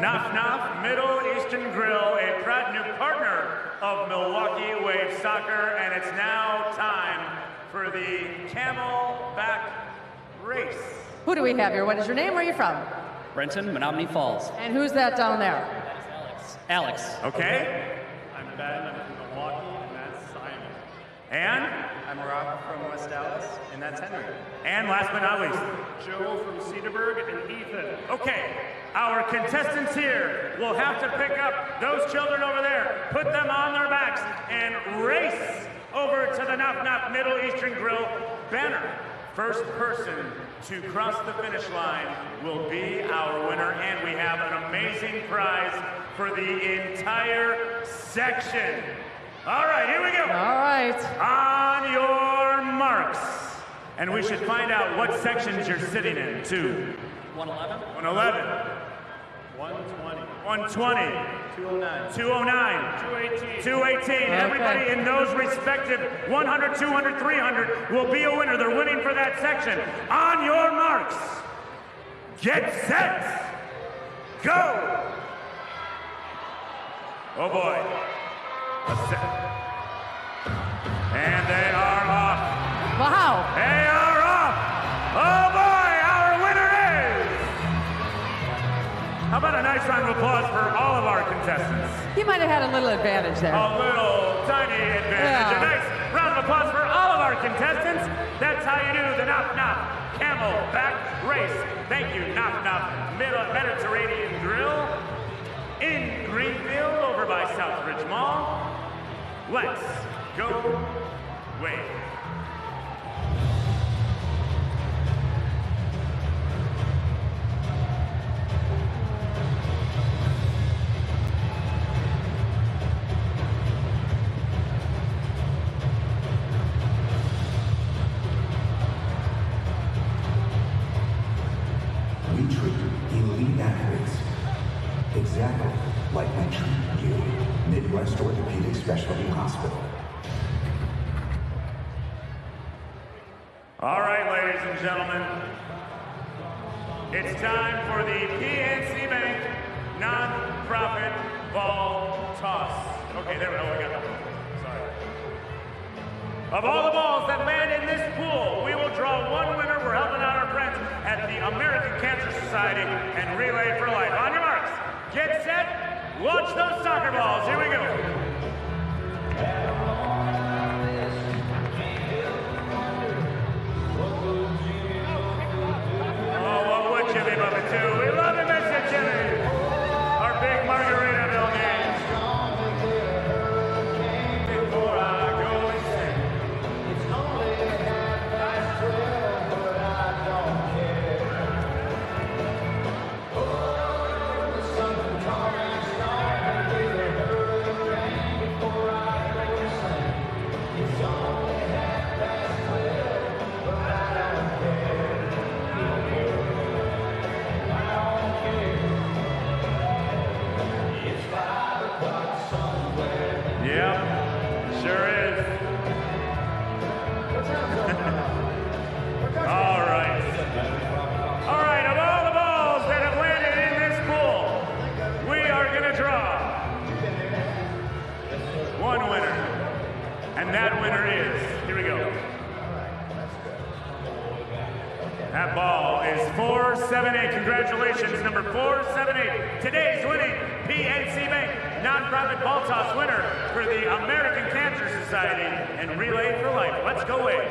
S2: Knoff Knoff Middle Eastern Grill, a proud new partner of Milwaukee Wave Soccer, and it's now time for the Camelback Race.
S6: Who do we have here? What is your name? Where are you from?
S11: Brenton, Menominee Falls.
S6: And who's that down there?
S11: Alex.
S2: Okay.
S12: I'm Ben, I'm from Milwaukee, and that's Simon.
S2: And?
S12: I'm Rob from West Dallas, and that's Henry.
S2: And last but not least,
S12: Joe from Cedarburg, and Ethan.
S2: okay, our contestants here will have to pick up those children over there, put them on their backs, and race over to the Knoff Knoff Middle Eastern Grill banner. First person to cross the finish line will be our winner, and we have an amazing prize for the entire section. All right, here we go.
S6: All right.
S2: On your marks. And we should find out what sections you're sitting in, too.
S11: 111.
S2: 111.
S12: 120.
S2: 120.
S12: 209.
S2: 209.
S12: 218.
S2: 218. Everybody in those respective 100, 200, 300 will be a winner. They're winning for that section. On your marks. Get set. Go. Oh, boy. And they are off.
S6: Wow.
S2: They are off. Oh boy, our winner is. How about a nice round of applause for all of our contestants?
S6: He might have had a little advantage there.
S2: A little tiny advantage.
S6: Yeah.
S2: A nice round of applause for all of our contestants. That's how you do the Knoff Knoff Camelback Race. Thank you, Knoff Knoff Mediterranean Grill in Greenfield over by Southridge Mall. Let's go Wave.
S13: exactly like we treat you. Midwest Orthopedic Specialty Hospital.
S2: All right, ladies and gentlemen, it's time for the PNC Bank non-profit ball toss. Okay, there we go. We got that. Sorry. Of all the balls that land in this pool, we will draw one winner. We're helping out our friends at the American Cancer Society and Relay for Life. On your marks, get set, launch those soccer balls. Here we go. Oh, what would Jimmy love it too? We love it, Mr. Jimmy. Our big Margaritaville game. Before I go insane, it's only 12:30, but I don't care. Oh, the sun coming, starting with a hurricane. Before I go insane, it's only 12:30, but I don't care. Yep, sure is. All right. All right, of all the balls that have landed in this pool, we are going to draw one winner. And that winner is, here we go. That ball is 478. Congratulations, number 478. Today's winning PNC Bank nonprofit ball toss winner for the American Cancer Society and Relay for Life. Let's go away.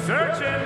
S2: Searching.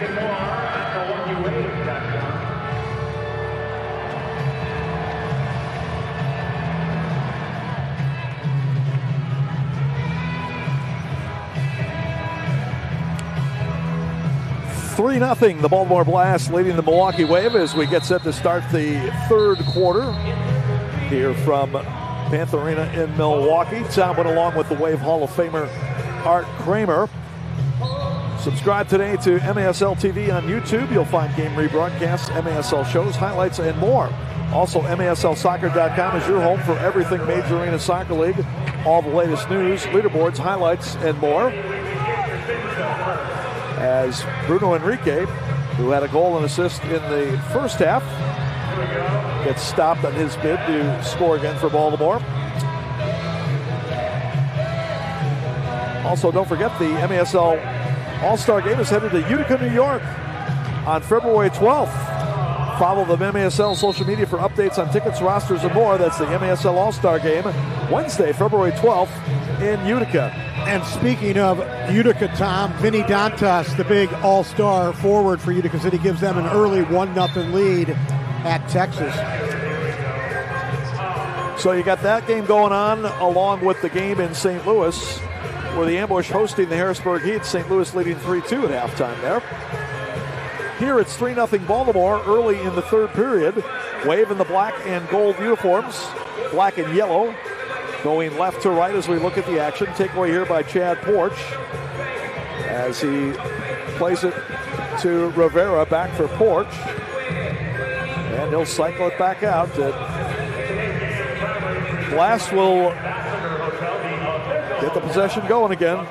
S1: and more at MilwaukeeWave.com.
S4: Three 0 the Baltimore Blast leading the Milwaukee Wave as we get set to start the third quarter here from Panther Arena in Milwaukee. Tom went along with the Wave Hall of Famer Art Kramer. Subscribe today to MASL TV on YouTube. You'll find game rebroadcasts, MASL shows, highlights, and more. Also, MASLsoccer.com is your home for everything Major Arena Soccer League, all the latest news, leaderboards, highlights, and more. As Bruno Enrique, who had a goal and assist in the first half, gets stopped on his bid to score again for Baltimore. Also, don't forget the MASL All-Star Game is headed to Utica, New York on February 12th. Follow the MASL social media for updates on tickets, rosters, and more. That's the MASL All-Star Game, Wednesday, February 12th in Utica.
S5: And speaking of Utica, Tom, Vinny Dantas, the big all-star forward for Utica City, gives them an early 1-0 lead at Texas.
S4: So you got that game going on along with the game in St. Louis, where the Ambush hosting the Harrisburg Heat. St. Louis leading 3-2 at halftime there. Here it's 3-0 Baltimore early in the third period. Wave in the black and gold uniforms, black and yellow. Going left to right as we look at the action. Takeaway here by Chad Porch as he plays it to Rivera, back for Porch. And he'll cycle it back out. Blast will get the possession going again.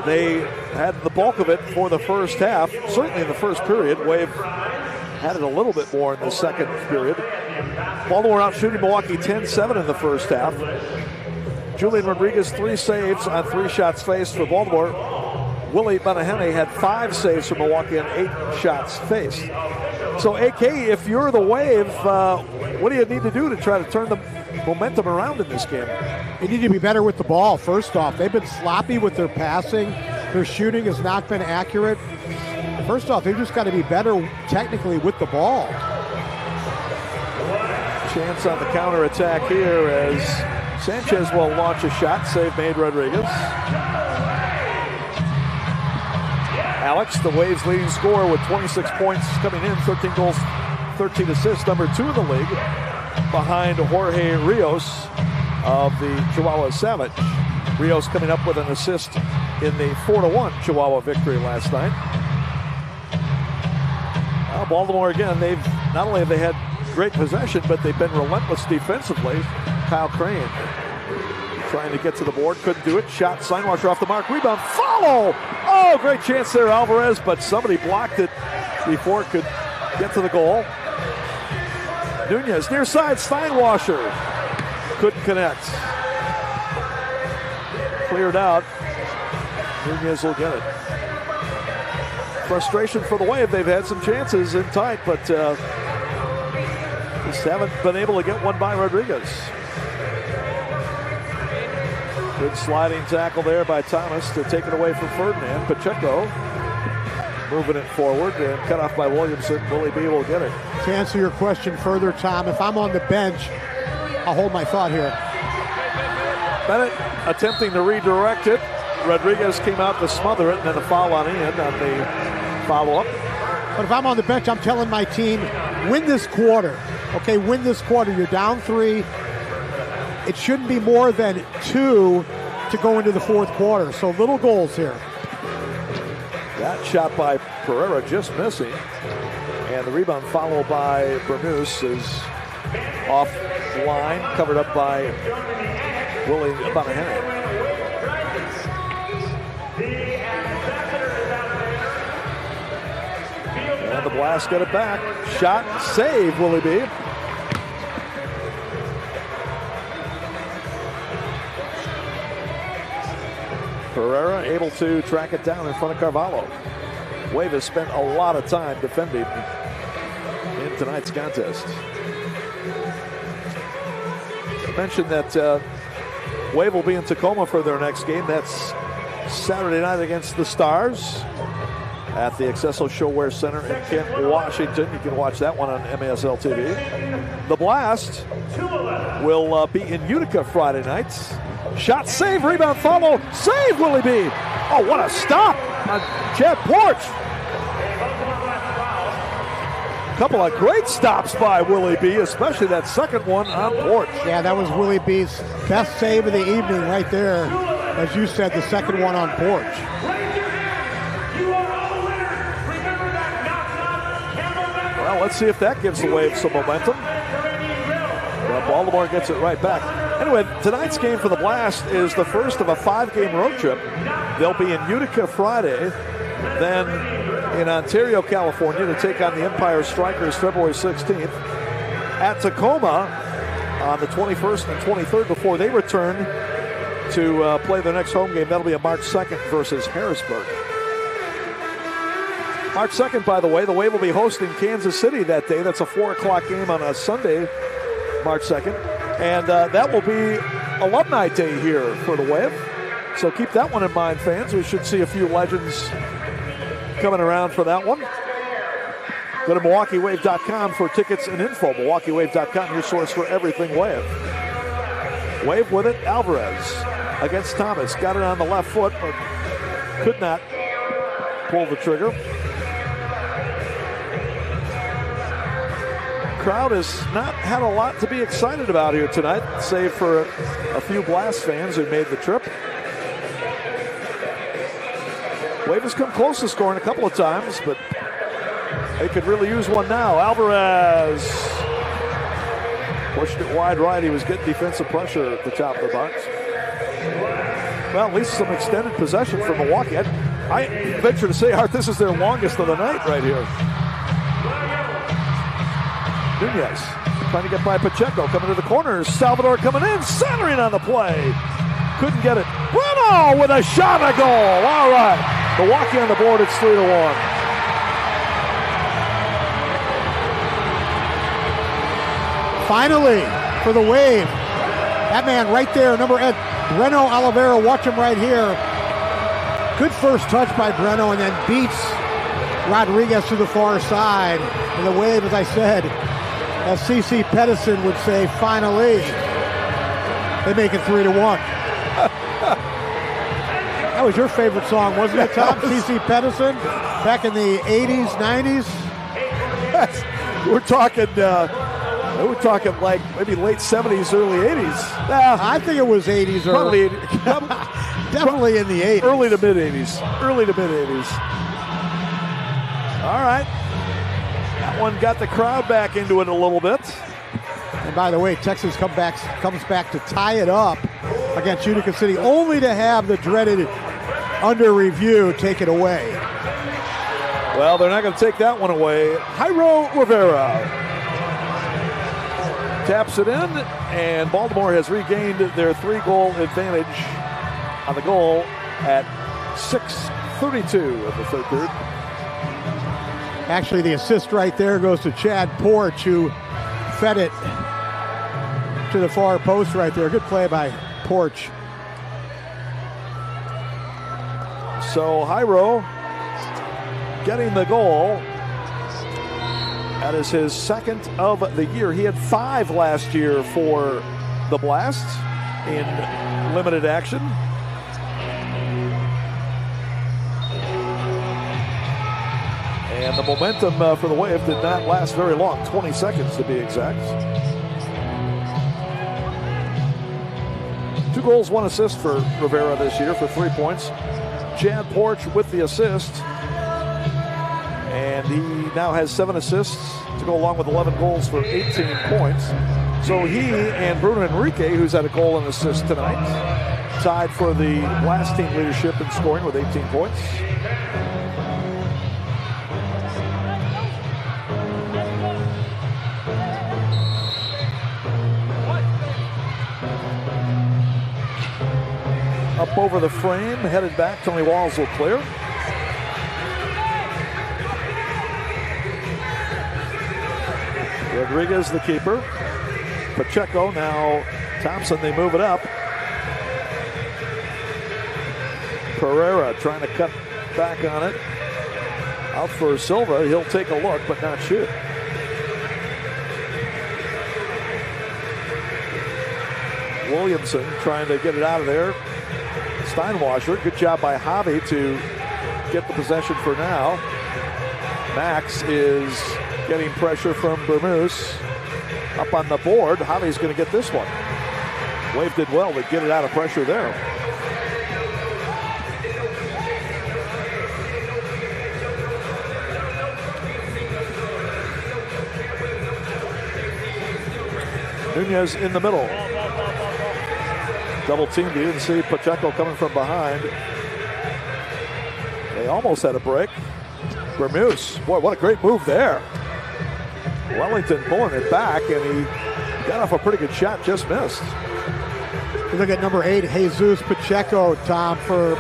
S4: They had the bulk of it for the first half, certainly in the first period. Wave had it a little bit more in the second period. Baltimore out shooting Milwaukee 10-7 in the first half. Julian Rodriguez, 3 saves on 3 shots faced for Baltimore. Willie Benahene had 5 saves for Milwaukee on 8 shots faced. So, AK, if you're the Wave, what do you need to do to try to turn the momentum around in this game?
S5: They need to be better with the ball, first off. They've been sloppy with their passing. Their shooting has not been accurate. First off, they've just got to be better technically with the ball.
S4: Chance on the counter-attack here as Sanchez will launch a shot. Save made Rodriguez. Alex, the Waves' leading scorer with 26 points coming in, 13 goals, 13 assists, number 2 in the league, behind Jorge Rios of the Chihuahua Savage. Rios coming up with an assist in the 4-1 Chihuahua victory last night. Well, Baltimore again, they've not only have they had great possession, but they've been relentless defensively. Kyle Crane trying to get to the board, couldn't do it. Shot, Steinwasser off the mark, rebound, follow! Oh, great chance there, Alvarez, but somebody blocked it before it could get to the goal. Nunez near side, Steinwasser couldn't connect. Cleared out. Nunez will get it. Frustration for the Wave. They've had some chances in tight, but just haven't been able to get one by Rodriguez. Good sliding tackle there by Thomas to take it away from Ferdinand. Pacheco moving it forward and cut off by Williamson. Willie B will get it.
S5: To answer your question further, Tom, if I'm on the bench, I'll hold my thought here.
S4: Bennett attempting to redirect it. Rodriguez came out to smother it, and then a foul on Ian on the follow-up.
S5: But if I'm on the bench, I'm telling my team, win this quarter. Okay, win this quarter. You're down 3. It shouldn't be more than 2 to go into the fourth quarter. So little goals here.
S4: That shot by Pereira just missing. And the rebound followed by Bermuse is off line, covered up by Willie Benahene. And the Blast get it back. Shot, save, Willie B. Pereira able to track it down in front of Carvalho. Wave has spent a lot of time defending in tonight's contest. I mentioned that Wave will be in Tacoma for their next game. That's Saturday night against the Stars. at the Accesso Showwear Center in Kent, Washington. You can watch that one on MASL TV. The Blast will be in Utica Friday nights. Shot, save, rebound, follow, save, Willie B. Oh, what a stop on Chad Porch. A couple of great stops by Willie B, especially that second one on Porch.
S5: Yeah, that was Willie B's best save of the evening right there. As you said, the second one on Porch.
S4: Well, let's see if that gives the Wave some momentum. Well, Baltimore gets it right back. Anyway, tonight's game for the Blast is the first of a 5-game road trip. They'll be in Utica Friday, then in Ontario, California to take on the Empire Strikers February 16th. At Tacoma on the 21st and 23rd before they return to play their next home game. That'll be on March 2nd versus Harrisburg. March 2nd, by the way, the Wave will be hosting Kansas City that day. That's a 4 o'clock game on a Sunday, March 2nd. And that will be Alumni Day here for the Wave. So keep that one in mind, fans. We should see a few legends coming around for that one. Go to MilwaukeeWave.com for tickets and info. MilwaukeeWave.com, your source for everything Wave. Wave with it, Alvarez against Thomas. Got it on the left foot, but could not pull the trigger. Crowd has not had a lot to be excited about here tonight, save for a few Blast fans who made the trip. Wave has come close to scoring a couple of times, but they could really use one now. Alvarez pushed it wide right. He was getting defensive pressure at the top of the box. Well, at least some extended possession for Milwaukee. I venture to say, Art, this is their longest of the night right here. Nunez trying to get by Pacheco, coming to the corners. Salvador coming in, centering on the play. Couldn't get it. Breno with a shot and a goal. All right. Milwaukee on the board, it's 3-1.
S5: Finally, for the Wave. That man right there, number 8, Breno Oliveira, watch him right here. Good first touch by Breno and then beats Rodriguez to the far side. And the Wave, as I said, as C.C. Pedersen would say, finally, they make it 3-1. That was your favorite song, wasn't it, Tom? C.C. Pedersen, back in the 80s, 90s?
S4: We're talking like maybe late 70s, early 80s.
S5: I think it was 80s or
S4: probably
S5: definitely in the 80s.
S4: Early to mid 80s. All right. That one got the crowd back into it a little bit.
S5: And by the way, Texas comes back to tie it up against Utica City, only to have the dreaded under review take it away.
S4: Well, they're not going to take that one away. Jairo Rivera taps it in, and Baltimore has regained their 3-goal advantage on the goal at 6:32 of the third period.
S5: Actually, the assist right there goes to Chad Porch, who fed it to the far post right there. Good play by Porch.
S4: So Jairo getting the goal. That is his second of the year. He had 5 last year for the Blast in limited action. And the momentum for the Wave did not last very long, 20 seconds to be exact. 2 goals, 1 assist for Rivera this year for 3 points. Chad Porch with the assist. And he now has 7 assists to go along with 11 goals for 18 points. So he and Bruno Enrique, who's had a goal and assist tonight, tied for the Blast team leadership in scoring with 18 points. Up over the frame, headed back, Tony Walls will clear. Rodriguez, the keeper. Pacheco, now Thompson, they move it up. Pereira trying to cut back on it. Out for Silva. He'll take a look, but not shoot. Williamson trying to get it out of there. Steinwasser, good job by Javi to get the possession for now. Max is getting pressure from Bermuse. Up on the board, Javi's going to get this one. Wave did well to get it out of pressure there. Nunez in the middle. Double teamed. You didn't see Pacheco coming from behind. They almost had a break. Bermuse, boy, what a great move there. Wellington pulling it back, and he got off a pretty good shot, just missed.
S5: You look at number 8, Jesus Pacheco, Tom, for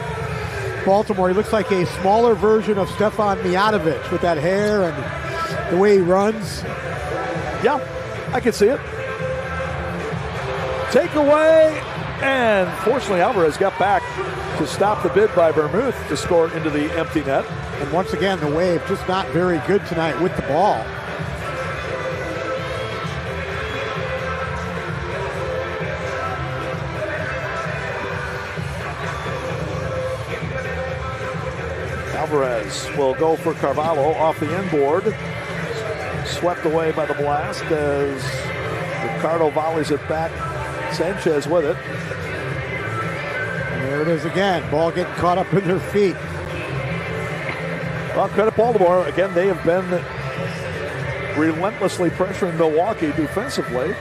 S5: Baltimore. He looks like a smaller version of Stefan Mijatovic with that hair and the way he runs.
S4: Yeah, I can see it. Takeaway, and fortunately Alvarez got back to stop the bid by Vermouth to score into the empty net.
S5: And once again, the Wave just not very good tonight with the ball.
S4: Alvarez will go for Carvalho off the inboard. Swept away by the blast as Ricardo volleys it back. Sanchez with it.
S5: And there it is again. Ball getting caught up in their feet.
S4: Well, credit Baltimore. Again, they have been relentlessly pressuring Milwaukee defensively.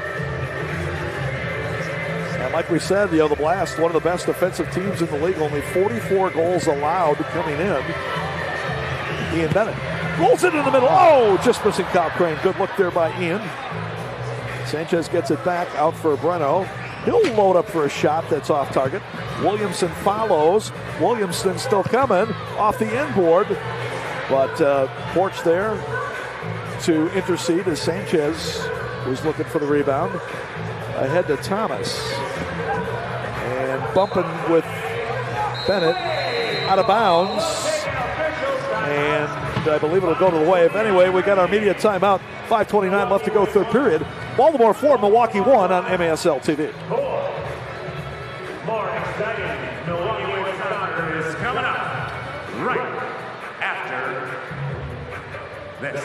S4: And like we said, the Blast, one of the best defensive teams in the league. Only 44 goals allowed coming in. Ian Bennett rolls it in the middle. Oh, just missing Kyle Crane. Good look there by Ian. Sanchez gets it back out for Breno. He'll load up for a shot that's off target. Williamson follows. Williamson still coming off the inboard. But Porch there to intercede as Sanchez was looking for the rebound. Ahead to Thomas. And bumping with Bennett out of bounds. And I believe it'll go to the Wave. Anyway, we got our media timeout. 5:29 left to go, third period. Baltimore 4, Milwaukee 1 on MASL TV.
S1: More exciting Milwaukee Wave soccer is coming up right after this.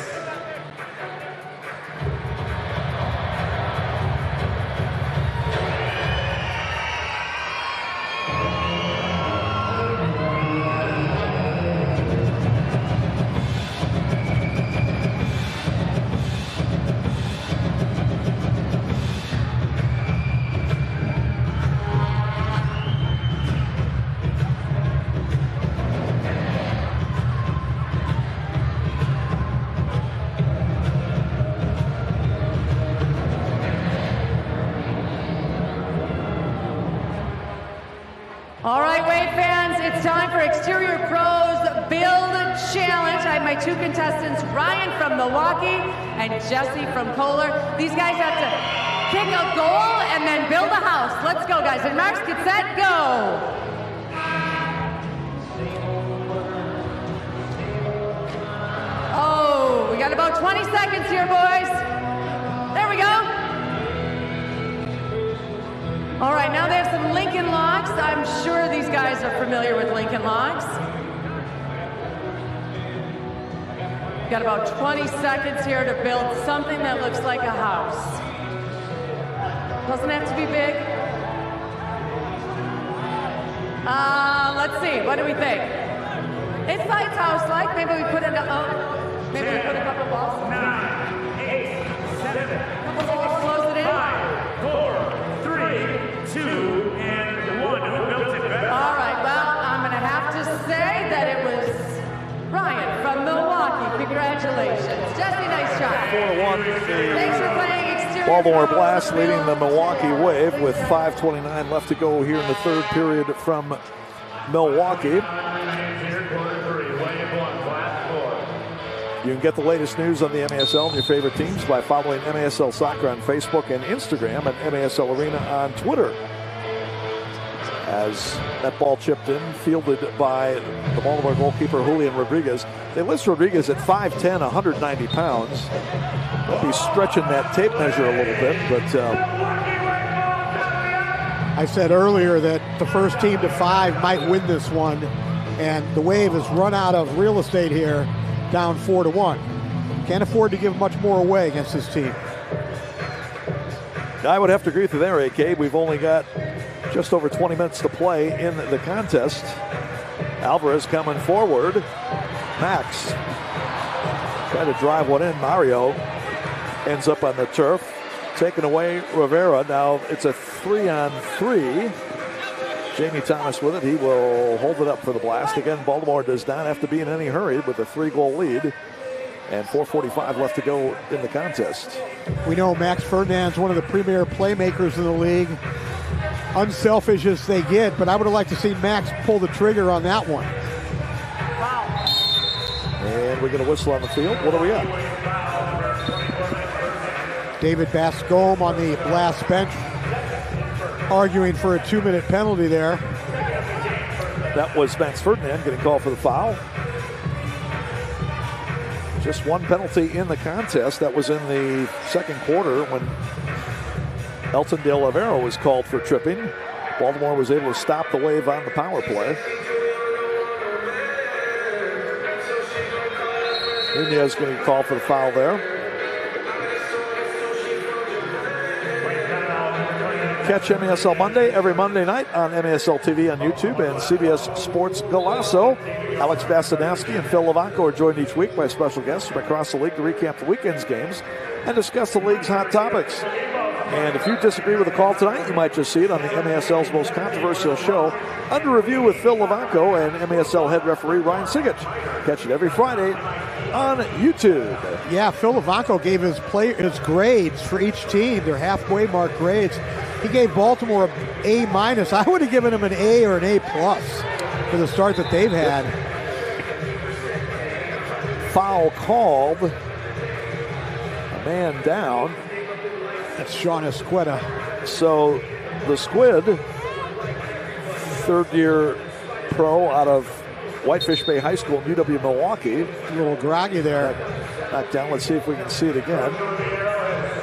S6: All right, Wave fans, it's time for Exterior Pros Build Challenge. I have my two contestants, Ryan from Milwaukee and Jesse from Kohler. These guys have to kick a goal and then build a house. Let's go, guys. And marks, get set, go. Oh, we got about 20 seconds here, boys. There we go. All right, now they have some Lincoln locks. I'm sure these guys are familiar with Lincoln locks. Got about 20 seconds here to build something that looks like a house. Doesn't have to be big. Let's see, what do we think? It's nice house-like. Maybe we put it maybe we put a couple of balls.
S1: 9, 8, 7,
S6: Couple balls, close it in.
S1: 5, 4, 3, 2, and 1. Who built it better?
S6: All right, well, I'm going to have to say that it was Ryan from Milwaukee. Congratulations. Jesse, nice shot.
S4: 4-1.
S6: Thanks for playing Exterior
S4: Baltimore
S6: Pros
S4: Blast
S6: Build
S4: leading the Milwaukee
S6: Challenge.
S4: Wave with 5:29 left to go here in the third period from Milwaukee. You can get the latest news on the MASL and your favorite teams by following MASL Soccer on Facebook and Instagram and MASL Arena on Twitter. as that ball chipped in, fielded by the Baltimore goalkeeper Julian Rodriguez. They list Rodriguez at 5'10", 190 pounds. Might be stretching that tape measure a little bit, but
S5: I said earlier that the first team to 5 might win this one, and the Wave has run out of real estate here, down 4-1. Can't afford to give much more away against this team.
S4: I would have to agree with you there, AK. We've only got just over 20 minutes to play in the contest. Alvarez coming forward. Max trying to drive one in. Mario ends up on the turf. Taken away Rivera. Now it's a 3-on-3. Jamie Thomas with it. He will hold it up for the Blast. Again, Baltimore does not have to be in any hurry with a 3-goal lead. And 4:45 left to go in the contest.
S5: We know Max Ferdinand's one of the premier playmakers in the league. Unselfish as they get, but I would have liked to see Max pull the trigger on that one.
S4: And we're going to whistle on the field. What do we got?
S5: David Bascombe on the Blast bench, arguing for a 2-minute penalty there.
S4: That was Max Ferdinand getting called for the foul. Just one penalty in the contest. That was in the second quarter when Elton De Oliveira was called for tripping. Baltimore was able to stop the Wave on the power play. Nunez getting called for the foul there. Catch MASL Monday every Monday night on MASL TV on YouTube and CBS Sports Golasso. Alex Bastanowski and Phil Levanko are joined each week by special guests from across the league to recap the weekend's games and discuss the league's hot topics. And if you disagree with the call tonight, you might just see it on the MASL's most controversial show, Under Review with Phil Levanko and MASL head referee Ryan Sigich. Catch it every Friday on YouTube.
S5: Yeah, Phil Levanko gave his grades for each team, their halfway mark grades. He gave Baltimore an A-. I would have given him an A or an A+ for the start that they've had.
S4: Foul called. A man down.
S5: That's Sean Esqueda.
S4: So the Squid, third-year pro out of Whitefish Bay High School in UW Milwaukee.
S5: A little groggy there.
S4: Back down. Let's see if we can see it again.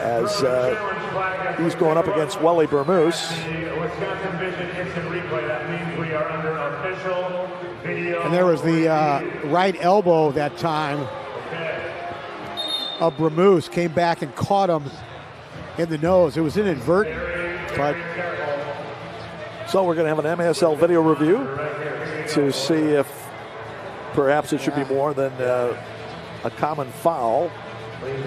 S4: As he's going up against Welly Bermoose.
S5: And there was the right elbow that time of Bermoose. Came back and caught him in the nose. It was inadvertent, but
S4: so we're going to have an MASL video review to see if perhaps it should be more than a common foul.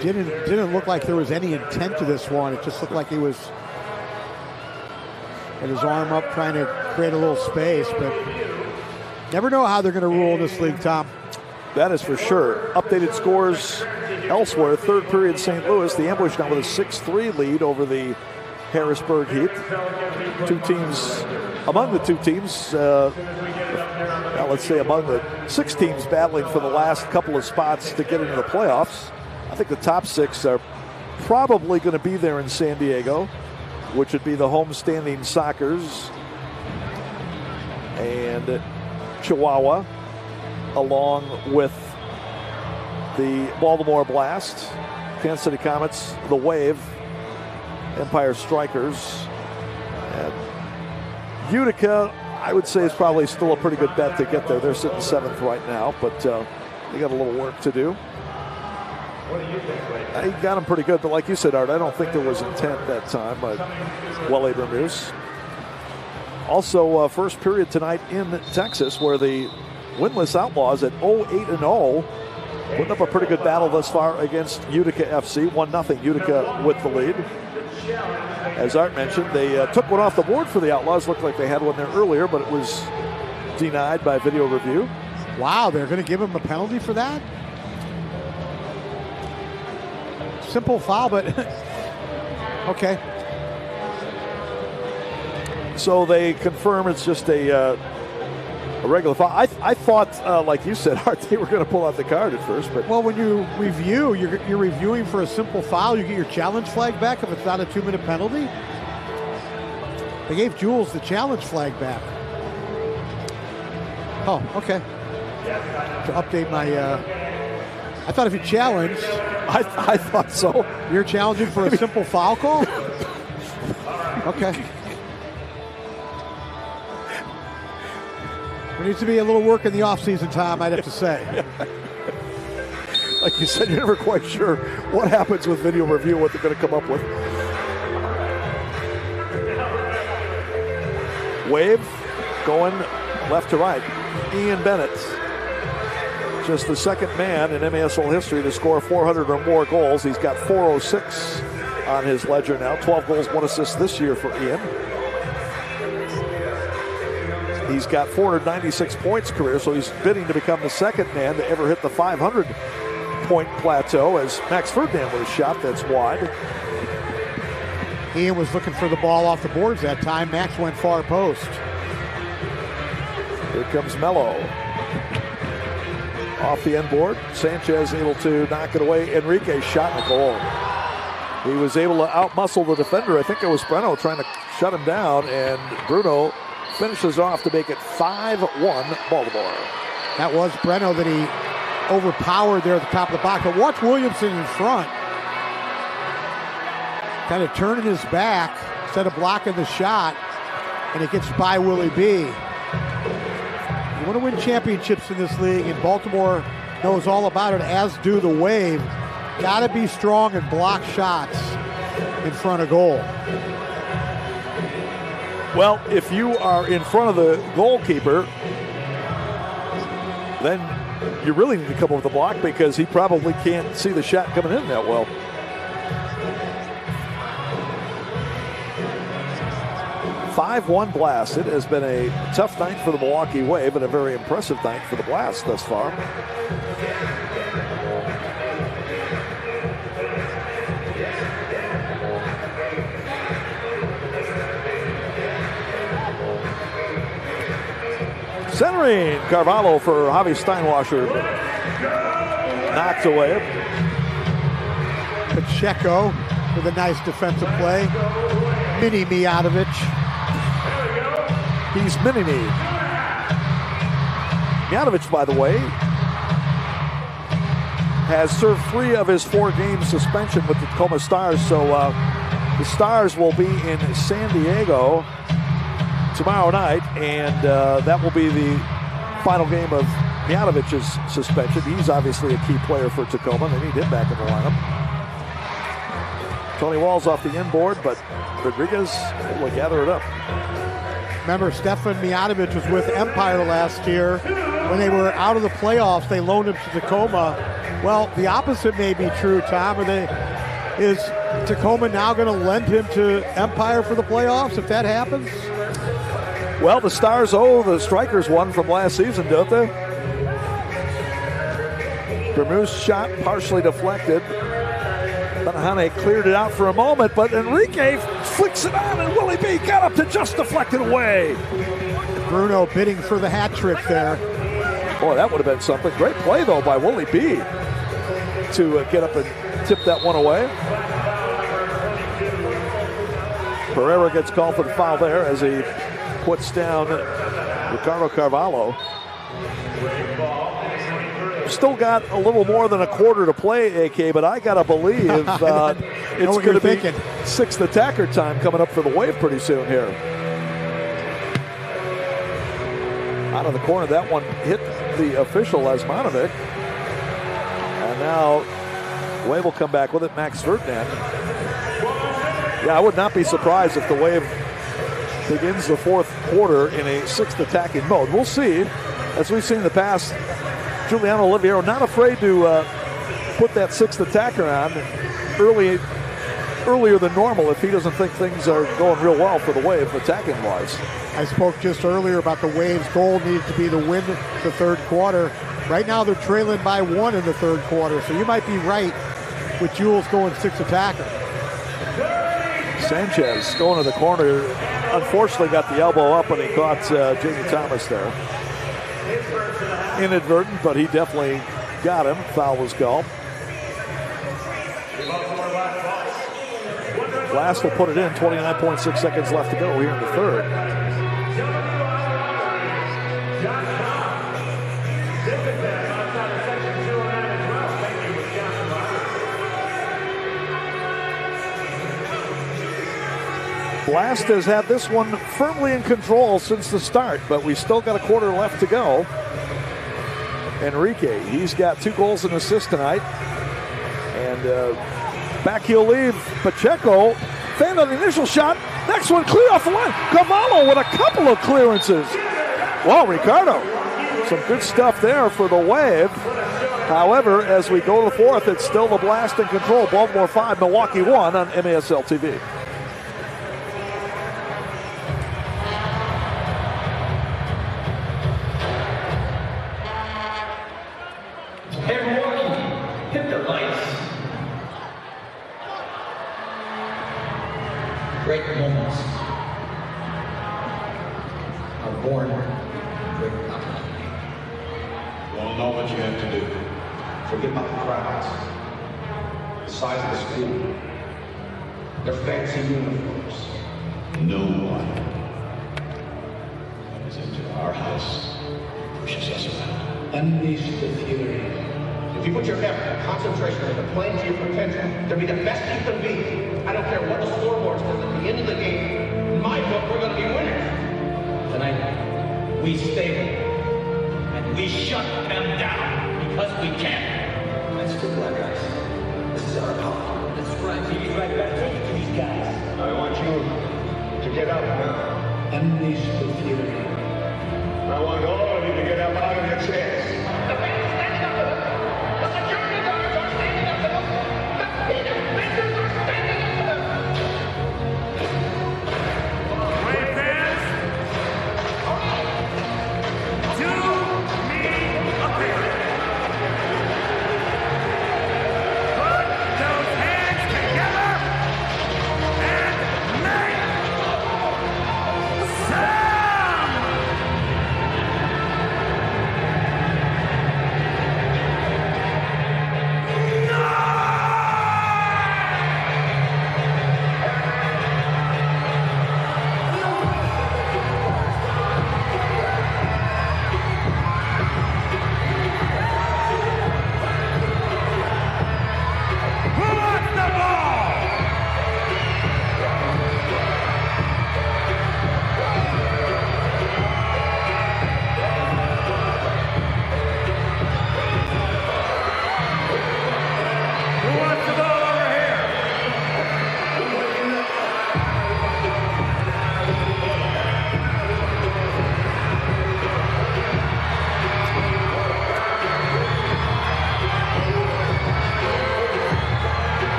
S5: Didn't look like there was any intent to this one. It just looked like he was had his arm up trying to create a little space, but never know how they're going to rule in this league, Tom.
S4: That is for sure. Updated scores elsewhere. Third period, St. Louis. The Ambush now with a 6-3 lead over the Harrisburg Heat. Among the two teams, let's say among the 6 teams battling for the last couple of spots to get into the playoffs. I think the top 6 are probably going to be there in San Diego, which would be the homestanding Sockers and Chihuahua, along with the Baltimore Blast, Kansas City Comets, the Wave, Empire Strikers, and Utica, I would say, is probably still a pretty good bet to get there. They're sitting 7th right now, but they got a little work to do. He got him pretty good, but like you said, Art, I don't think there was intent that time by Welly Bermoose. Also, first period tonight in Texas, where the winless Outlaws at 0-8-0, putting up a pretty good battle thus far against Utica FC. 1-0 Utica with the lead. As Art mentioned, they took one off the board for the Outlaws. Looked like they had one there earlier, but it was denied by video review.
S5: Wow, they're going to give him a penalty for that? Simple foul, but okay.
S4: So they confirm it's just a regular foul. I thought, like you said, Art, they were going to pull out the card at first. But
S5: well, when you review, you're reviewing for a simple foul. You get your challenge flag back if it's not a 2-minute penalty. They gave Jules the challenge flag back. Oh, okay. To update my, I thought if you challenged.
S4: I thought so.
S5: You're challenging for a simple foul call? Okay. There needs to be a little work in the offseason, Tom, I'd have to say.
S4: Like you said, you're never quite sure what happens with video review, what they're going to come up with. Wave going left to right. Ian Bennett, just the second man in MASL history to score 400 or more goals. He's got 406 on his ledger now. 12 goals, 1 assist this year for Ian. He's got 496 points career, so he's bidding to become the second man to ever hit the 500-point plateau, as Max Ferdinand with a shot that's wide.
S5: Ian was looking for the ball off the boards that time. Max went far post.
S4: Here comes Mello. Off the end board. Sanchez able to knock it away. Enrique's shot in the goal. He was able to outmuscle the defender. I think it was Breno trying to shut him down, and Bruno finishes off to make it 5-1 Baltimore.
S5: That was Breno that he overpowered there at the top of the box. But watch Williamson in front. Kind of turning his back instead of blocking the shot, and it gets by Willie B. You want to win championships in this league, and Baltimore knows all about it, as do the Wave. Got to be strong and block shots in front of goal.
S4: Well, if you are in front of the goalkeeper, then you really need to come over the block, because he probably can't see the shot coming in that well. "5-1 Blast." It has been a tough night for the Milwaukee Wave and a very impressive night for the Blast thus far. Centering, Carvalho for Javi Steinwasser. Knocked away.
S5: Pacheco with a nice defensive play. Mini Mijatovic.
S4: He's mini-me. Mijatovic, by the way, has served 3 of his 4-game suspension with the Tacoma Stars, so the Stars will be in San Diego tomorrow night, and that will be the final game of Mijatovic's suspension. He's obviously a key player for Tacoma. They need him back in the lineup. Tony Wall's off the end board, but Rodriguez able to gather it up.
S5: Remember, Stefan Mijatovic was with Empire last year. When they were out of the playoffs, they loaned him to Tacoma. Well, the opposite may be true, Tom. Is Tacoma now going to lend him to Empire for the playoffs if that happens?
S4: Well, the Stars owe the Strikers one from last season, don't they? Bermud's shot partially deflected. Benahane cleared it out for a moment, but Enrique flicks it on, and Willie B got up to just deflect it away.
S5: Bruno bidding for the hat trick there.
S4: Boy, that would have been something. Great play, though, by Willie B to get up and tip that one away. Pereira gets called for the foul there as he puts down Ricardo Carvalho. Still got a little more than a quarter to play, AK, but I got to believe it's going to be 6th attacker time coming up for the Wave pretty soon here. Out of the corner, that one hit the official Asmanovic. And now Wave will come back with it, Max Ferdinand. Yeah, I would not be surprised if the Wave begins the 4th quarter in a 6th attacking mode. We'll see. As we've seen in the past, Giuliano Oliviero not afraid to put that 6th attacker on earlier than normal if he doesn't think things are going real well for the Wave attacking-wise.
S5: I spoke just earlier about the Wave's goal needs to be to win the 3rd quarter. Right now they're trailing by 1 in the 3rd quarter, so you might be right with Jules going 6th attacker.
S4: Sanchez going to the corner, unfortunately got the elbow up, and he caught Jamie Thomas there. Inadvertent, but he definitely got him. Foul was called. Blast will put it in. 29.6 seconds left to go here in the third. Blast has had this one firmly in control since the start, but we still got a quarter left to go. Enrique, he's got 2 goals and assists tonight. And back he'll leave. Pacheco, fanned on the initial shot. Next one clear off the line. Cavallo with a couple of clearances. Well, Ricardo, some good stuff there for the Wave. However, as we go to the fourth, it's still the Blast in control. Baltimore 5, Milwaukee 1 on MASL TV.
S14: Great moments are born great opportunity. You all know what you have to do. Forget about the crowds, the size of the school, their fancy uniforms. No one comes into our house and pushes us around. Unleash the fury. If you put your effort and concentration into playing to your potential, to be the best you can be, I don't care what the scoreboard says at the end of the game, in my book, we're going to be winners. Tonight, we stay and we shut them down because we can. That's good luck, guys. This is our power. That's right. He's right back to these guys. I want you to get up now. Unleash the fury. I want all of you to get up out of your chairs. The fans standing up to them. The security guards are standing up to them. The peanut vendors are standing up to them.
S2: Wave fans, do me a favor. Put those hands together and make some.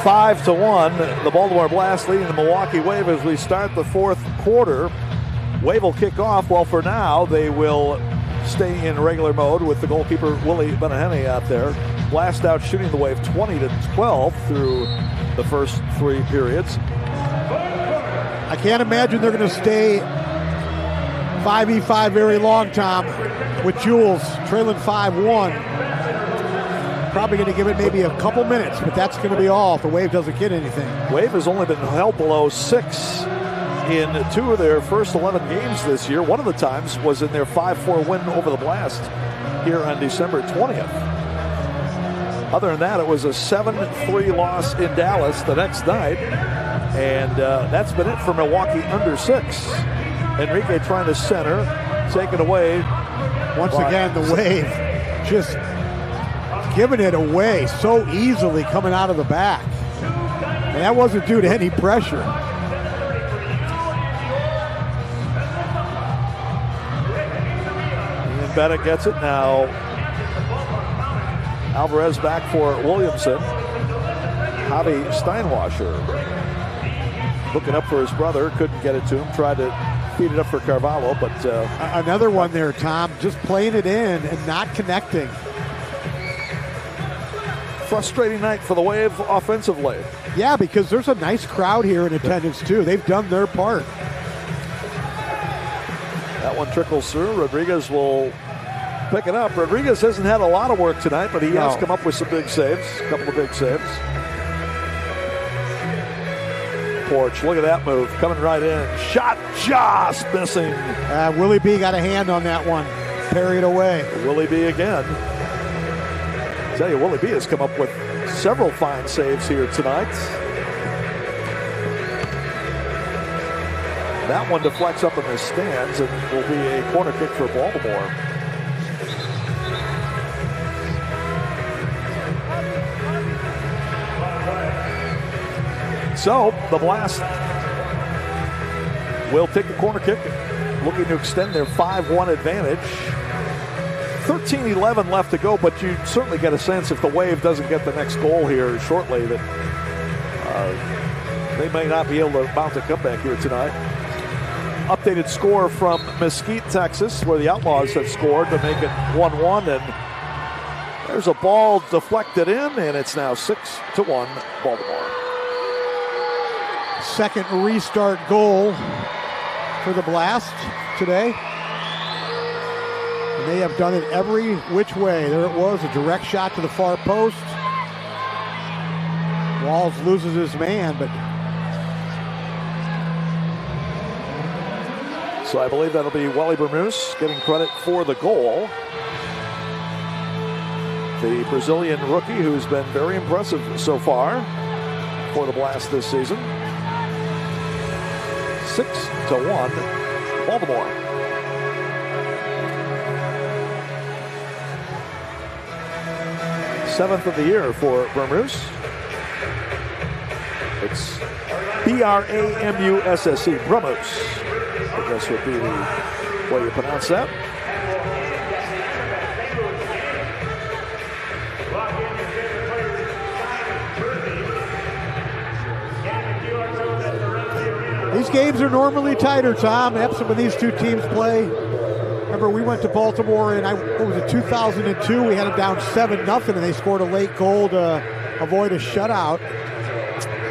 S4: Five to 1, the Baltimore Blast leading the Milwaukee Wave as we start the fourth quarter. Wave will kick off. Well, for now, they will stay in regular mode with the goalkeeper Willie Benahene out there. Blast out shooting the Wave 20-12 through the first 3 periods.
S5: I can't imagine they're going to stay 5v5 very long, Tom, with Jules trailing 5-1. Probably going to give it maybe a couple minutes, but that's going to be all if the Wave doesn't get anything.
S4: Wave has only been held below 6 in 2 of their first 11 games this year. One of the times was in their 5-4 win over the Blast here on December 20th. Other than that, it was a 7-3 loss in Dallas the next night, and that's been it for Milwaukee under 6. Enrique trying to center, take it away.
S5: Once again, the Wave just giving it away so easily coming out of the back. And that wasn't due to any pressure.
S4: And Bennett gets it now. Alvarez back for Williamson. Javi Steinwasser looking up for his brother, couldn't get it to him, tried to feed it up for Carvalho, but
S5: another one there, Tom, just playing it in and not connecting.
S4: Frustrating night for the Wave offensively.
S5: Yeah, because there's a nice crowd here in attendance too. They've done their part.
S4: That one trickles through. Rodriguez will pick it up. Rodriguez hasn't had a lot of work tonight, but he has come up with some big saves, a couple of big saves. Porch, look at that move, coming right in. Shot just missing.
S5: Willie B got a hand on that one. Parried away.
S4: Willie B again. I tell you, Willie B has come up with several fine saves here tonight. That one deflects up in the stands and will be a corner kick for Baltimore. So the Blast will take the corner kick, looking to extend their 5-1 advantage. 13-11 left to go, but you certainly get a sense if the Wave doesn't get the next goal here shortly that they may not be able to mount a comeback here tonight. Updated score from Mesquite, Texas, where the Outlaws have scored to make it 1-1, and there's a ball deflected in, and it's now 6-1 Baltimore.
S5: Second restart goal for the Blast today. And they have done it every which way. There it was, a direct shot to the far post. Walls loses his man, but...
S4: So I believe that'll be Wally Bermúdez getting credit for the goal. The Brazilian rookie who's been very impressive so far for the Blast this season. 6-1 Baltimore. Seventh of the year for Bermúdez. It's B-R-A-M-U-S-S-E, Bermúdez. I guess would be the way you pronounce that.
S5: These games are normally tighter, Tom. Some of these two teams play. Remember, we went to Baltimore in, 2002. We had them down 7-0, and they scored a late goal to avoid a shutout.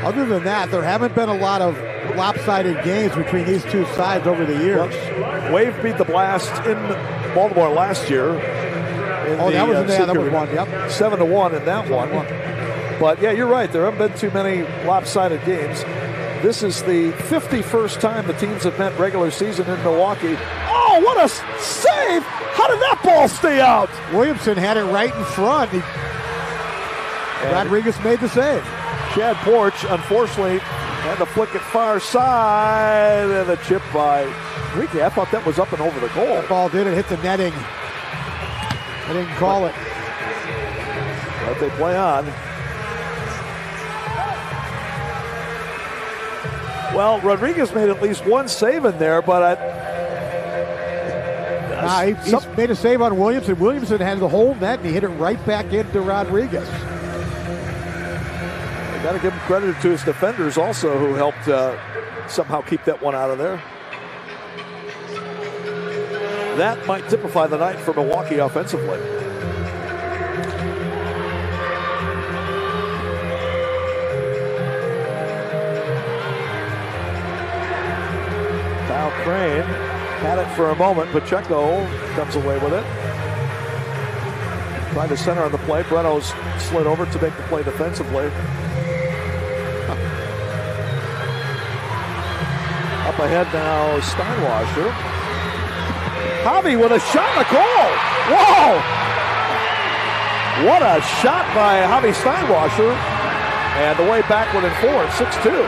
S5: Other than that, there haven't been a lot of lopsided games between these two sides over the years.
S4: Well, Wave beat the Blast in Baltimore last year.
S5: That was one. Yep,
S4: 7-1 in that one. But yeah, you're right. There haven't been too many lopsided games. This is the 51st time the teams have met regular season in Milwaukee. Oh, what a save! How did that ball stay out?
S5: Williamson had it right in front. Rodriguez made the save.
S4: Chad Porch, unfortunately, had to flick it far side, and a chip by Enrique. I thought that was up and over the goal.
S5: That ball did. It hit the netting. I didn't call it.
S4: But they play on. Well, Rodriguez made at least one save in there, but
S5: he made a save on Williamson. Williamson had the whole net, and he hit it right back into Rodriguez.
S4: Got to give him credit to his defenders also, who helped somehow keep that one out of there. That might typify the night for Milwaukee offensively. Now Crane had it for a moment. Pacheco comes away with it. Trying to center on the play. Breno's slid over to make the play defensively. Up ahead now, Steinwasser. Javi with a shot in the goal. Whoa! What a shot by Javi Steinwasser. And the way backward and forward, 6-2.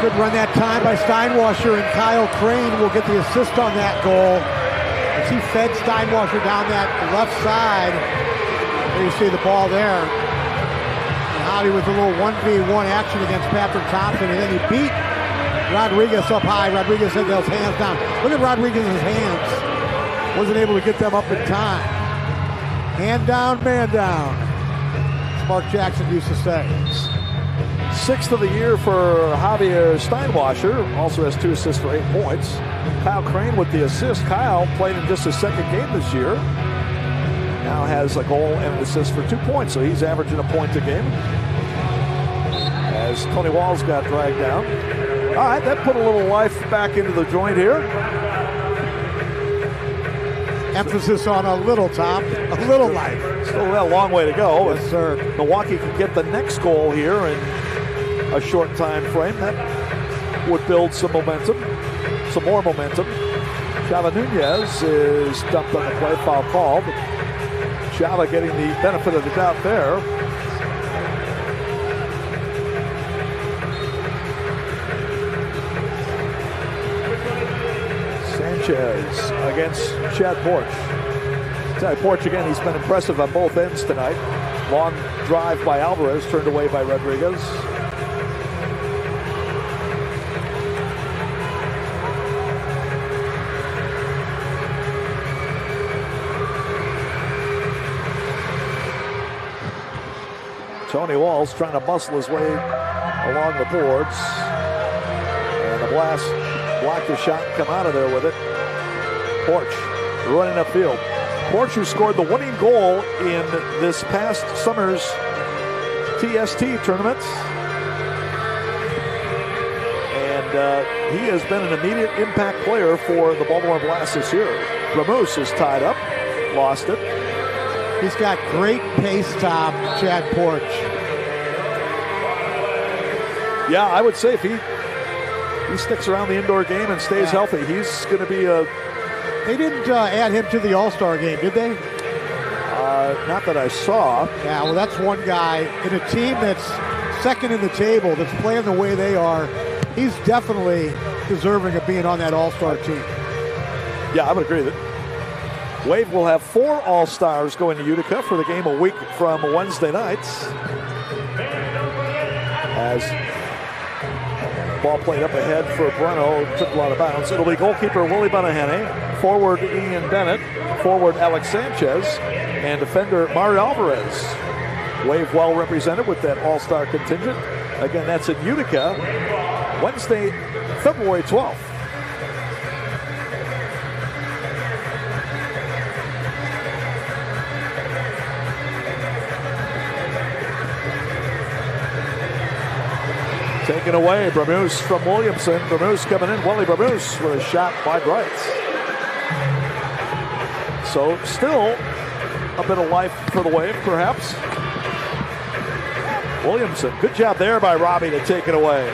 S5: Good run that time by Steinwasser, and Kyle Crane will get the assist on that goal. As he fed Steinwasser down that left side. There you see the ball there. And Hobby with a little 1v1 action against Patrick Thompson, and then he beat Rodriguez up high. Rodriguez had those hands down. Look at Rodriguez's hands. Wasn't able to get them up in time. Hand down, man down. As Mark Jackson used to say.
S4: 6th of the year for Javier Steinwasser. Also has 2 assists for 8 points. Kyle Crane with the assist. Kyle played in just his 2nd game this year. Now has a goal and an assist for 2 points, so he's averaging a point a game. As Tony Walls got dragged down. All right, that put a little life back into the joint here.
S5: Emphasis on a little, Tom. A little life.
S4: Still got a long way to go.
S5: Yes, sir.
S4: Milwaukee can get the next goal here in a short time frame. That would build some momentum, some more momentum. Chava Nunez is dumped on the play, foul called. Chava getting the benefit of the doubt there. Sanchez against Chad Porch. Porch again, he's been impressive on both ends tonight. Long drive by Alvarez, turned away by Rodriguez. Tony Walls trying to muscle his way along the boards. And the Blast blocked the shot and come out of there with it. Porch running upfield. Porch, who scored the winning goal in this past summer's TST tournament. And he has been an immediate impact player for the Baltimore Blast this year. Ramos is tied up, lost it.
S5: He's got great pace, Tom, Chad Porch.
S4: Yeah, I would say if he sticks around the indoor game and stays healthy, he's going to be a...
S5: They didn't add him to the All-Star game, did they?
S4: Not that I saw.
S5: Yeah, well, that's one guy in a team that's second in the table, that's playing the way they are. He's definitely deserving of being on that All-Star team.
S4: Yeah, I would agree that Wave will have 4 All-Stars going to Utica for the game a week from Wednesday nights. As ball played up ahead for Breno, took a lot of bounds. It'll be goalkeeper Willie Banahane, forward Ian Bennett, forward Alex Sanchez, and defender Mario Alvarez. Wave well represented with that all-star contingent. Again, that's in Utica, Wednesday, February 12th. Taken away, Bramuse from Williamson. Bramuse coming in, Wally Bramuse with a shot wide right. So still a bit of life for the Wave, perhaps. Williamson, good job there by Robbie to take it away.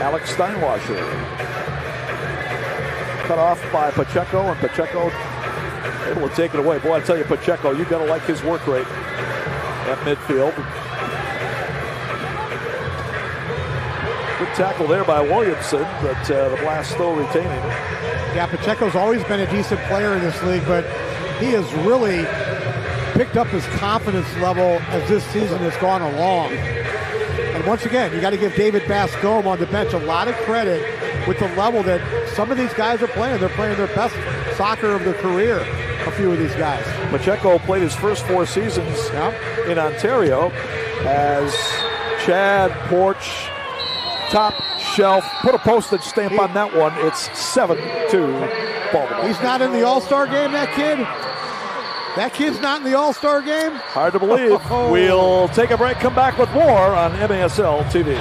S4: Alex Steinwasser. Cut off by Pacheco, and Pacheco able to take it away. Boy, I tell you, Pacheco, you got to like his work rate at midfield. Good tackle there by Williamson, but the Blast still retaining.
S5: Yeah, Pacheco's always been a decent player in this league, but he has really picked up his confidence level as this season has gone along. And once again, you got to give David Bascombe on the bench a lot of credit with the level that some of these guys are playing. They're playing their best soccer of their career, a few of these guys.
S4: Pacheco played his first 4 seasons in Ontario as Chad Porch, top shelf, put a postage stamp on that one. It's 7-2 Baltimore.
S5: He's not in the All-Star game, that kid? That kid's not in the All-Star game?
S4: Hard to believe. We'll take a break, come back with more on MASL TV.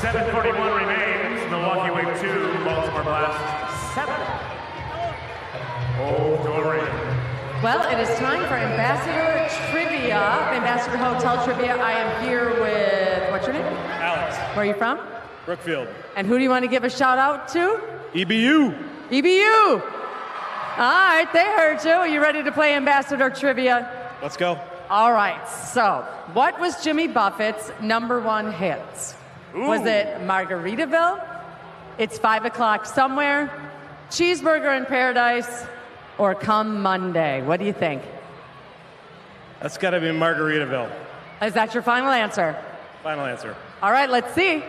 S2: 7:41 remains. Milwaukee Wave 2, Baltimore Blast 7. Oh, Dorian.
S6: Well, it is time for Ambassador Trivia, Ambassador Hotel Trivia. I am here with, what's your name?
S12: Alex.
S6: Where are you from?
S12: Brookfield.
S6: And who do you want to give a shout out to?
S12: EBU.
S6: EBU. All right, they heard you. Are you ready to play Ambassador Trivia?
S12: Let's go.
S6: All right, so what was Jimmy Buffett's #1 hit? Was it Margaritaville? It's 5 o'clock somewhere, Cheeseburger in Paradise, or Come Monday? What do you think?
S12: That's got to be Margaritaville.
S6: Is that your final answer?
S12: Final answer.
S6: All right, let's see.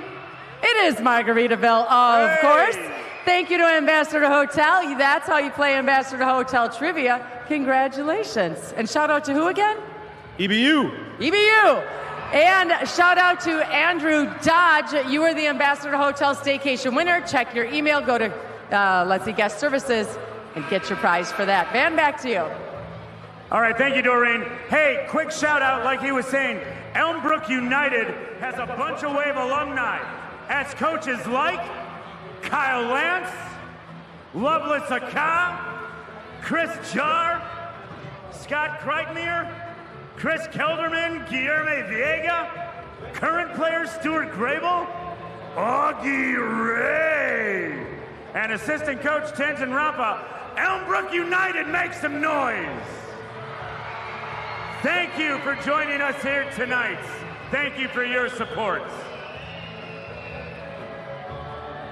S6: It is Margaritaville, of course. Thank you to Ambassador Hotel. That's how you play Ambassador Hotel Trivia. Congratulations. And shout out to who again?
S12: EBU.
S6: EBU. And shout out to Andrew Dodge. You are the Ambassador Hotel Staycation winner. Check your email. Go to, Guest Services and get your prize for that. Van, back to you.
S2: All right, thank you, Doreen. Hey, quick shout out, like he was saying, Elmbrook United has a bunch of Wave alumni as coaches like Kyle Lance, Loveless Aka, Chris Jarr, Scott Kreitmere, Chris Kelderman, Guillermo Viega, current players Stuart Grable, Augie Ray, and assistant coach Tenzin Rampa. Elmbrook United, make some noise. Thank you for joining us here tonight. Thank you for your support.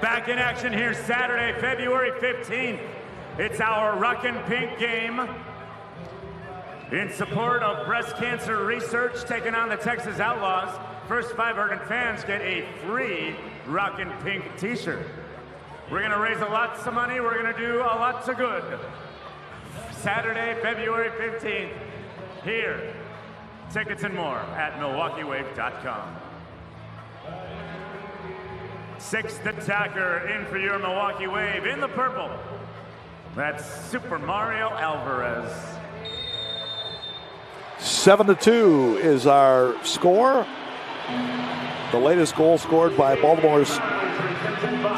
S2: Back in action here Saturday, February 15th. It's our Rockin' Pink game in support of breast cancer research, taking on the Texas Outlaws. First 500 fans get a free Rockin' Pink t-shirt. We're gonna raise lots of money. We're gonna do lots of good. Saturday, February 15th. Here, tickets and more at MilwaukeeWave.com. Sixth attacker in for your Milwaukee Wave in the purple. That's Super Mario Alvarez.
S4: 7-2 is our score. The latest goal scored by Baltimore's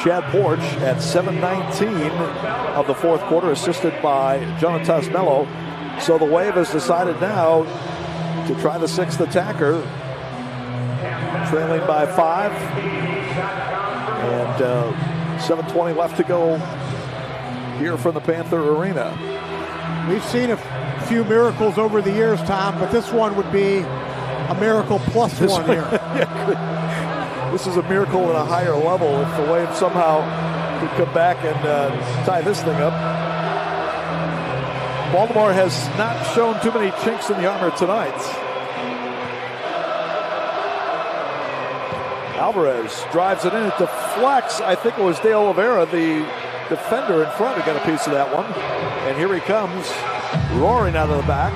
S4: Chad Porch at 7:19 of the fourth quarter, assisted by Jonatas Mello. So the Wave has decided now to try the sixth attacker, trailing by 5. And 7:20 left to go here from the Panther Arena.
S5: We've seen a few miracles over the years, Tom, but this one would be a miracle plus one here.
S4: This is a miracle at a higher level if the Wave somehow could come back and tie this thing up. Baltimore has not shown too many chinks in the armor tonight. Alvarez drives it in, it deflects. I think it was Dale Oliveira, the defender in front, who got a piece of that one. And here he comes, roaring out of the back.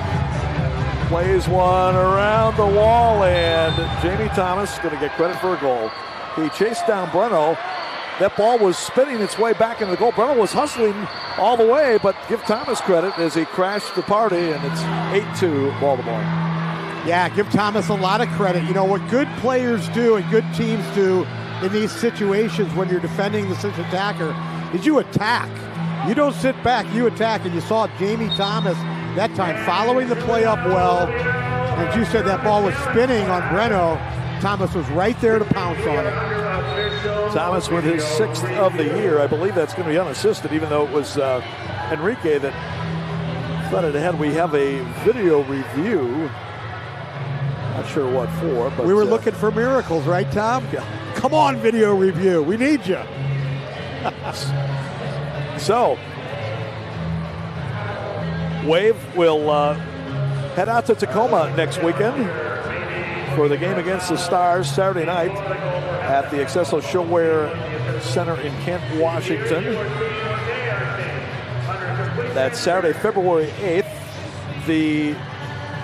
S4: Plays one around the wall, and Jamie Thomas going to get credit for a goal. He chased down Breno. That ball was spinning its way back into the goal. Breno was hustling all the way, but give Thomas credit as he crashed the party, and it's 8-2 Baltimore.
S5: Yeah, give Thomas a lot of credit. You know, what good players do and good teams do in these situations when you're defending the sixth attacker is you attack. You don't sit back, you attack, and you saw Jamie Thomas that time following the play up well. And as you said, that ball was spinning on Breno. Thomas was right there to pounce on it.
S4: Thomas with his 6th of the year. I believe that's going to be unassisted, even though it was Enrique that threaded ahead. We have a video review. Not sure what for, but
S5: we were looking for miracles, right, Tom?
S4: Yeah.
S5: Come on, video review. We need you.
S4: So, Wave will head out to Tacoma next weekend for the game against the Stars Saturday night at the Accesso Showwear Center in Kent, Washington. That's Saturday, February 8th. The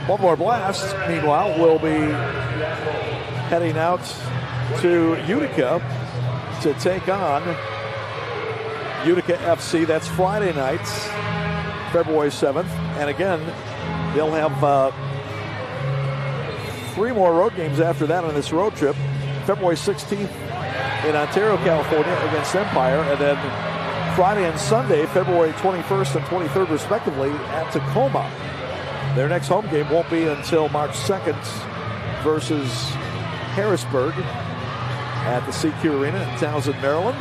S4: Baltimore Blast, meanwhile, will be heading out to Utica to take on Utica FC. That's Friday nights, February 7th. And again, they'll have 3 more road games after that on this road trip. February 16th in Ontario, California against Empire. And then Friday and Sunday, February 21st and 23rd respectively at Tacoma. Their next home game won't be until March 2nd versus Harrisburg at the CQ Arena in Townsend, Maryland.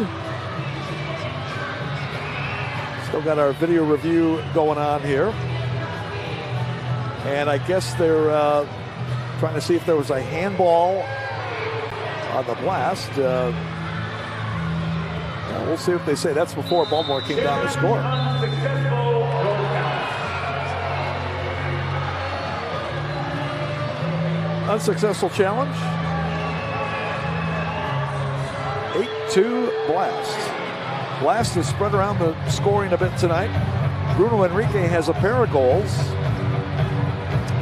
S4: Still got our video review going on here. And I guess they're trying to see if there was a handball on the blast. We'll see what they say. That's before Baltimore came down to score. Unsuccessful challenge. 8-2 Blast. Blast has spread around the scoring a bit tonight. Bruno Enrique has a pair of goals.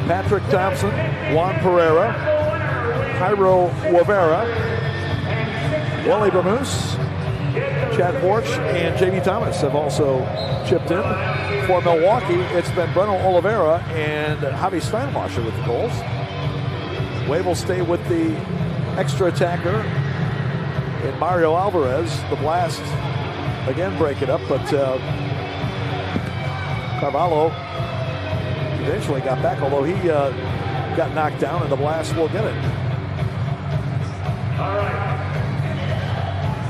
S4: Patrick Thompson, Juan Pereira, Jairo Guevara, Wally Bermuse, Chad Borch, and Jamie Thomas have also chipped in. For Milwaukee, it's been Breno Oliveira and Javi Steinwasser with the goals. Wave will stay with the extra attacker in Mario Alvarez. The Blast again break it up, but Carvalho eventually got back, although he got knocked down, and the Blast will get it.
S1: All right.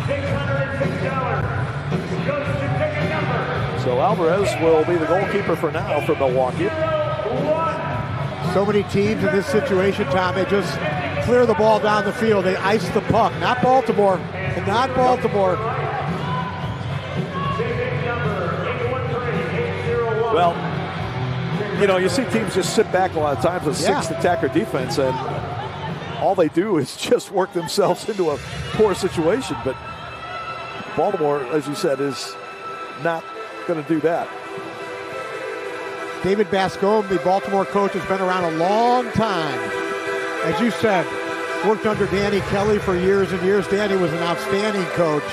S1: $606 goes to ticket number.
S4: So Alvarez will be the goalkeeper for now for Milwaukee.
S5: So many teams in this situation, Tom, they just clear the ball down the field. They ice the puck. Not Baltimore. Not Baltimore.
S4: Well, you know, you see teams just sit back a lot of times with six attacker defense, and all they do is just work themselves into a poor situation. But Baltimore, as you said, is not going to do that.
S5: David Bascom, the Baltimore coach, has been around a long time. As you said, worked under Danny Kelly for years and years. Danny was an outstanding coach.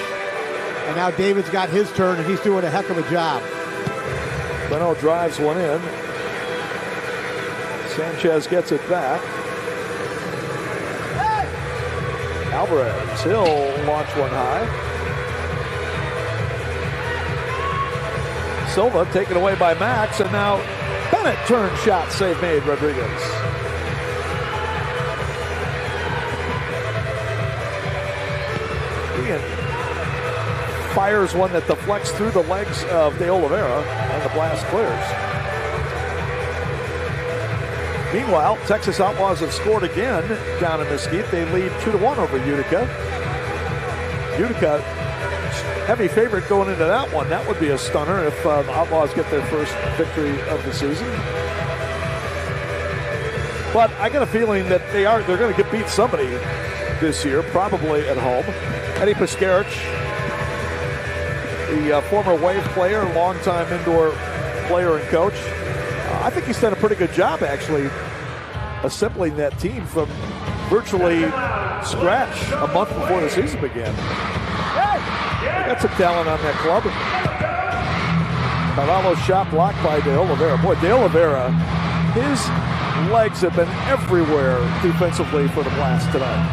S5: And now David's got his turn, and he's doing a heck of a job.
S4: Breno drives one in. Sanchez gets it back. Alvarez, he'll launch one high. Silva taken away by Max, and now Bennett turn shot, save made, Rodriguez. Ian fires one that deflects through the legs of De Oliveira, and the Blast clears. Meanwhile, Texas Outlaws have scored again down in Mesquite. They lead 2-1 over Utica. Utica, heavy favorite going into that one. That would be a stunner if the Outlaws get their first victory of the season. But I got a feeling that they're going to beat somebody this year, probably at home. Eddie Piskarich, the former Wave player, longtime indoor player and coach. I think he's done a pretty good job, actually, assembling that team from virtually scratch a month before the season began. They got some talent on that club. Carvalho's shot blocked by De Oliveira. Boy, De Oliveira, his legs have been everywhere defensively for the Blast tonight.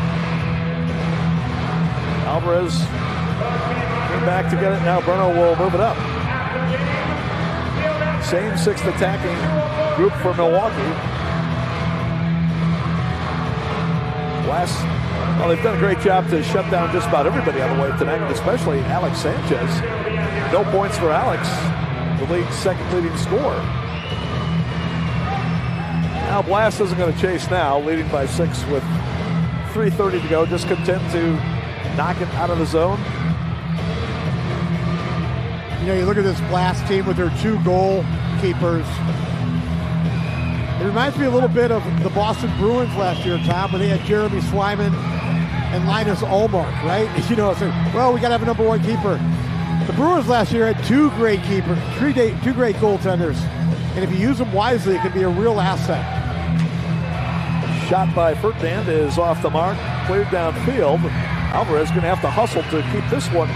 S4: Alvarez came back to get it. Now Breno will move it up. Same sixth attacking group for Milwaukee. Blast, well, they've done a great job to shut down just about everybody on the wave tonight, and especially Alex Sanchez. No points for Alex, the league's second leading scorer. Now Blast isn't going to chase now, leading by 6 with 3:30 to go. Just content to knock it out of the zone.
S5: You know, you look at this Blast team with their 2 goalkeepers. It reminds me a little bit of the Boston Bruins last year, Tom, when they had Jeremy Swayman and Linus Ullmark, right? You know, so, well, we got to have a number 1 keeper. The Bruins last year had 2 great keepers, 2 great goaltenders. And if you use them wisely, it can be a real asset.
S4: Shot by Ferdinand is off the mark, cleared downfield. Alvarez going to have to hustle to keep this one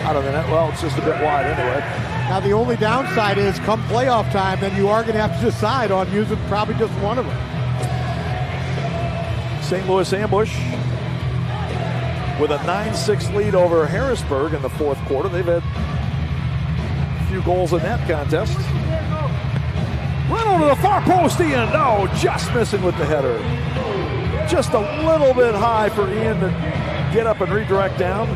S4: out of the net. Well, it's just a bit wide anyway.
S5: Now the only downside is come playoff time, then you are going to have to decide on using probably just one of them.
S4: St. Louis Ambush with a 9-6 lead over Harrisburg in the 4th quarter. They've had a few goals in that contest. Run to the far post, Ian. No, just missing with the header. Just a little bit high for Ian to get up and redirect down.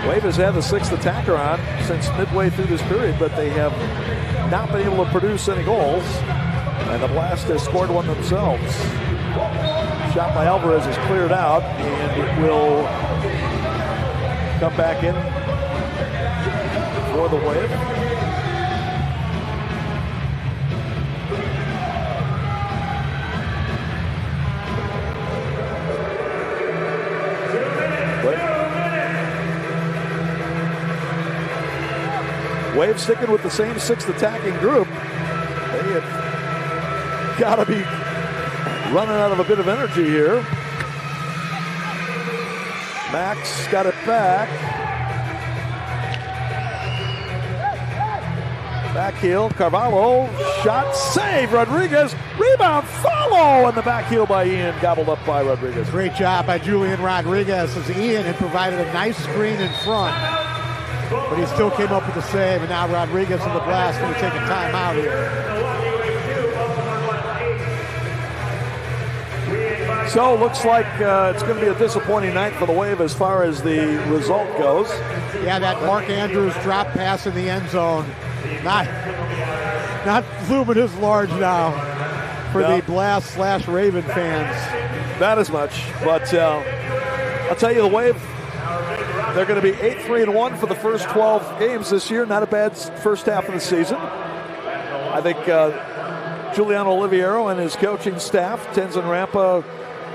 S4: Wave has had the 6th attacker on since midway through this period, but they have not been able to produce any goals. And the Blast has scored one themselves. Shot by Alvarez is cleared out, and it will come back in for the Wave. Wave sticking with the same 6th attacking group. They have got to be running out of a bit of energy here. Max got it back. Back heel, Carvalho, shot, save, Rodriguez, rebound, follow, and the back heel by Ian, gobbled up by Rodriguez.
S5: Great job by Julian Rodriguez as Ian had provided a nice screen in front. But he still came up with the save, and now Rodriguez and the Blast going to take a timeout here.
S4: So looks like it's going to be a disappointing night for the Wave as far as the result goes.
S5: Yeah, that Mark Andrews drop pass in the end zone, not luminous large now for the Blast/Raven fans.
S4: Not as much, but I'll tell you, the Wave, they're going to be 8-3-1 for the first 12 games this year. Not a bad first half of the season. I think Giuliano Oliviero and his coaching staff, Tenzin Rampa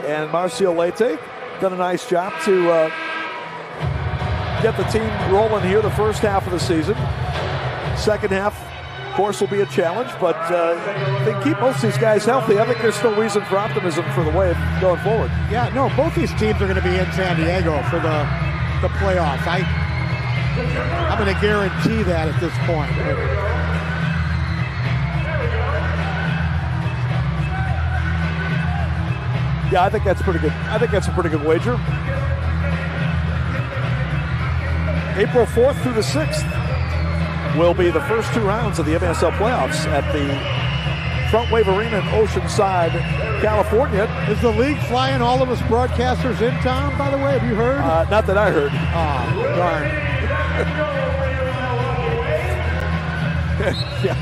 S4: and Marcio Leite, done a nice job to get the team rolling here the first half of the season. Second half, of course, will be a challenge, but they keep most of these guys healthy. I think there's still reason for optimism for the Wave going forward.
S5: Yeah, no, both these teams are going to be in San Diego for the playoffs. I'm going to guarantee that at this point.
S4: Yeah, I think that's pretty good. I think that's a pretty good wager. April 4th through the 6th will be the first 2 rounds of the MSL playoffs at the Front Wave Arena in Oceanside, California.
S5: Is the league flying all of us broadcasters in town, by the way? Have you heard?
S4: Not that I heard.
S5: Oh, darn.
S4: Yeah.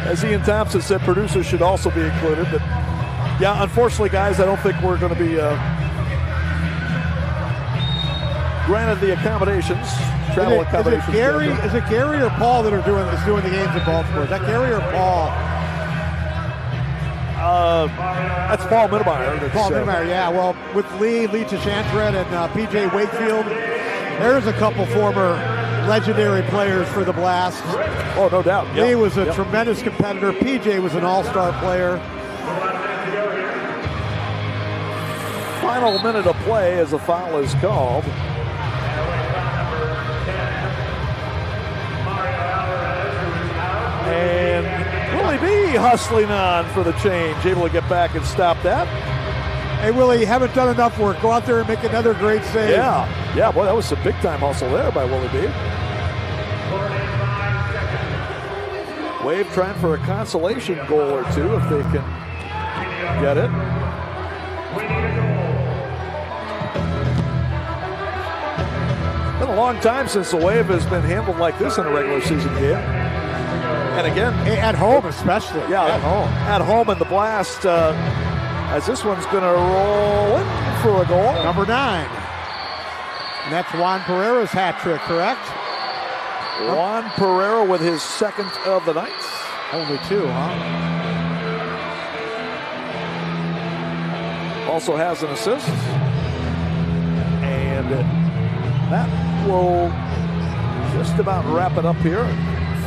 S4: As Ian Thompson said, producers should also be included. But yeah, unfortunately, guys, I don't think we're going to be granted the accommodations, travel accommodations.
S5: Is it Gary or Paul that is doing the games in Baltimore? Is that Gary or Paul?
S4: That's Paul Mittelmeyer.
S5: Paul Mittelmeyer, yeah. Well, with Lee Tashantred, and P.J. Wakefield, there's a couple former legendary players for the Blast.
S4: Oh, no doubt. Yep.
S5: Lee was a tremendous competitor. P.J. was an all-star player.
S4: Final minute of play as a foul is called. And Willie B hustling on for the change, able to get back and stop that.
S5: Hey, Willie, you haven't done enough work. Go out there and make another great save.
S4: Yeah, boy, that was some big-time hustle there by Willie B. Wave trying for a consolation goal or two if they can get it. Been a long time since the Wave has been handled like this in a regular season game. And again,
S5: at home especially.
S4: Yeah, at home, and the Blast, as this one's going to roll in for a goal.
S5: Number 9. And that's Juan Pereira's hat trick, correct?
S4: Juan Pereira with his second of the night.
S5: Only 2, huh?
S4: Also has an assist. And that will just about wrap it up here.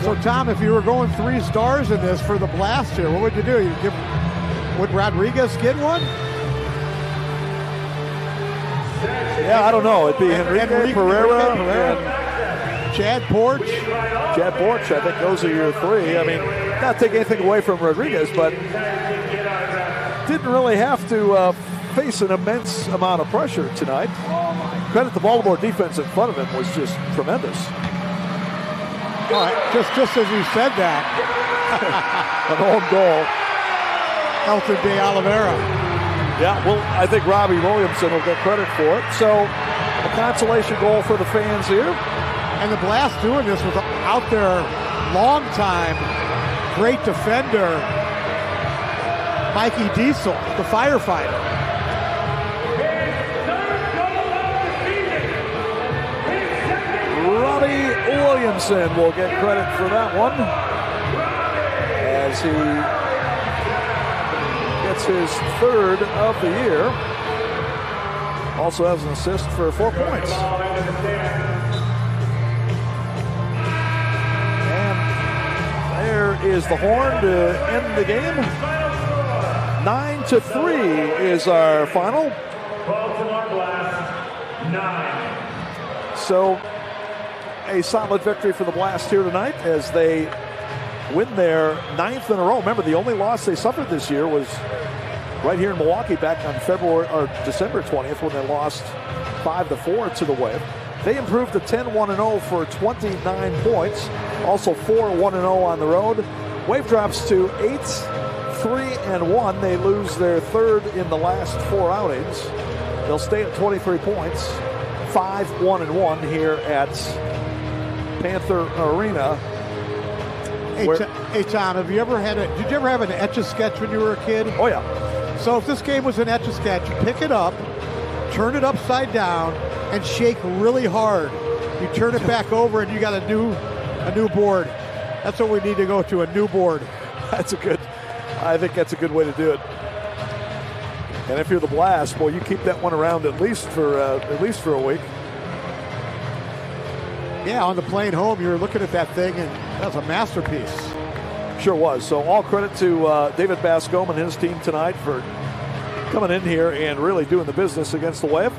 S5: So, Tom, if you were going 3 stars in this for the Blast here, what would you do? Would Rodriguez get one?
S4: Yeah, I don't know. It'd be Enrique Pereira
S5: and Chad Porch.
S4: Chad Porch, I think those are your 3. I mean, not take anything away from Rodriguez, but didn't really have to face an immense amount of pressure tonight. Credit the Baltimore defense in front of him was just tremendous.
S5: All right, just as you said that.
S4: An own goal.
S5: Elton De Oliveira.
S4: Yeah, well, I think Robbie Williamson will get credit for it. So A consolation goal for the fans here.
S5: And the Blast doing this without their longtime great defender, Mikey Diesel, the firefighter.
S4: Robbie Williamson will get credit for that one as he gets his third of the year. Also has an assist for 4 points. And there is the horn to end the game. 9-3 is our final.
S1: Baltimore Blast, 9.
S4: So a solid victory for the Blast here tonight as they win their 9th in a row. Remember, the only loss they suffered this year was right here in Milwaukee back on December 20th when they lost 5-4 to the Wave. They improved to 10-1-0 for 29 points. Also 4-1-0 on the road. Wave drops to 8-3-1. They lose their third in the last 4 outings. They'll stay at 23 points. 5-1-1 here at Panther Arena.
S5: Hey, Tom, did you ever have an Etch-a-Sketch when you were a kid?
S4: Oh, yeah.
S5: So if this game was an Etch-a-Sketch, you pick it up, turn it upside down, and shake really hard. You turn it back over, and you got a new board. That's what we need to go to, a new board.
S4: I think that's a good way to do it. And if you're the Blast, boy, you keep that one around at least for a week.
S5: Yeah, on the plane home, you're looking at that thing, and that's a masterpiece.
S4: Sure was. So all credit to David Bascombe and his team tonight for coming in here and really doing the business against the Wave.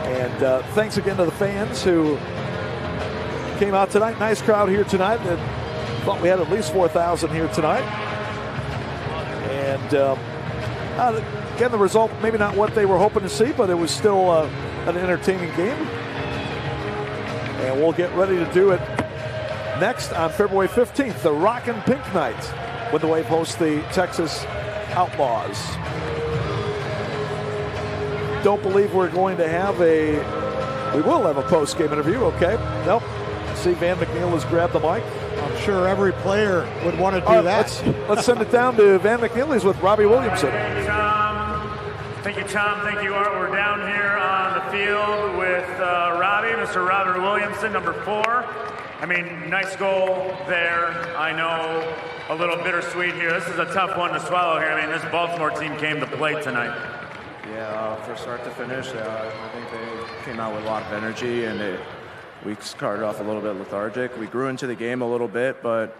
S4: And thanks again to the fans who came out tonight. Nice crowd here tonight. And thought we had at least 4,000 here tonight. And again, the result maybe not what they were hoping to see, but it was still an entertaining game. And we'll get ready to do it next on February 15th, the Rockin' Pink Night, when the Wave hosts the Texas Outlaws. Don't believe we're going to have we will have a post-game interview, okay? Nope. See, Van McNeil has grabbed the mic.
S5: I'm sure every player would want to do that.
S4: Let's send it down to Van McNeil. He's with Robbie Williamson.
S2: Thank you, Tom. Thank you, Art. We're down here on the field with Robbie, Mr. Robert Williamson, number 4. I mean, nice goal there. I know a little bittersweet here. This is a tough one to swallow here. I mean, this Baltimore team came to play tonight.
S15: Yeah, from start to finish, I think they came out with a lot of energy, and we started off a little bit lethargic. We grew into the game a little bit, but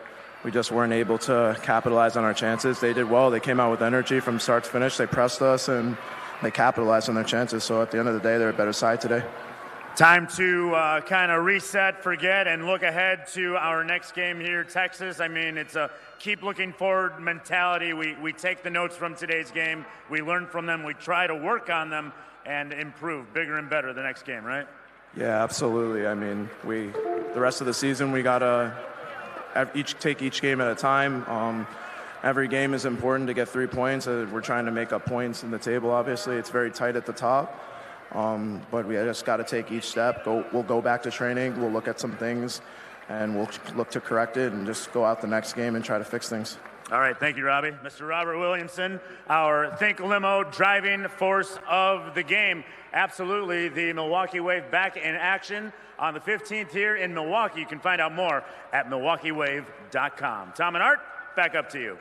S15: we just weren't able to capitalize on our chances. They did well. They came out with energy from start to finish. They pressed us, and they capitalized on their chances. So at the end of the day, they're a better side today.
S2: Time to kind of reset, forget, and look ahead to our next game here, Texas. I mean, it's a keep looking forward mentality. We take the notes from today's game. We learn from them. We try to work on them and improve bigger and better the next game, right?
S15: Yeah, absolutely. I mean, the rest of the season, we got to take each game at a time. Every game is important to get 3 points. We're trying to make up points in the table, obviously. It's very tight at the top. But we just got to take each step. We'll go back to training. We'll look at some things, and we'll look to correct it and just go out the next game and try to fix things.
S2: All right, thank you, Robbie. Mr. Robert Williamson, our Think Limo driving force of the game. Absolutely, the Milwaukee Wave back in action on the 15th here in Milwaukee. You can find out more at MilwaukeeWave.com. Tom and Art, back up to you.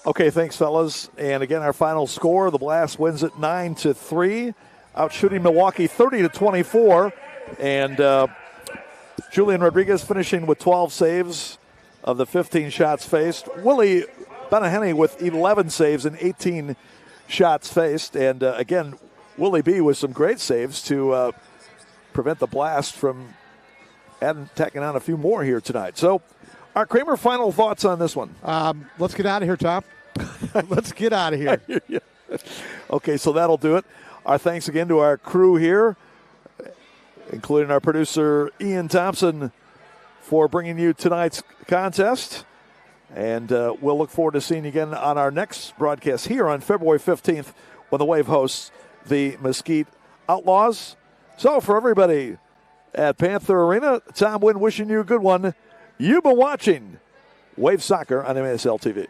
S4: Okay, thanks, fellas. And again, our final score, the Blast wins it 9-3, outshooting Milwaukee 30-24. And Julian Rodriguez finishing with 12 saves of the 15 shots faced. Willie Benaheny with 11 saves and 18 shots faced. And again, Willie B with some great saves to prevent the Blast from tacking on a few more here tonight. So, Art Kramer, final thoughts on this one?
S5: Let's get out of here, Tom. Let's get out of here.
S4: Okay, so that'll do it. Our thanks again to our crew here, including our producer, Ian Thompson, for bringing you tonight's contest. And we'll look forward to seeing you again on our next broadcast here on February 15th when the Wave hosts the Mesquite Outlaws. So for everybody at Panther Arena, Tom Wynn wishing you a good one. You've been watching Wave Soccer on MSL TV.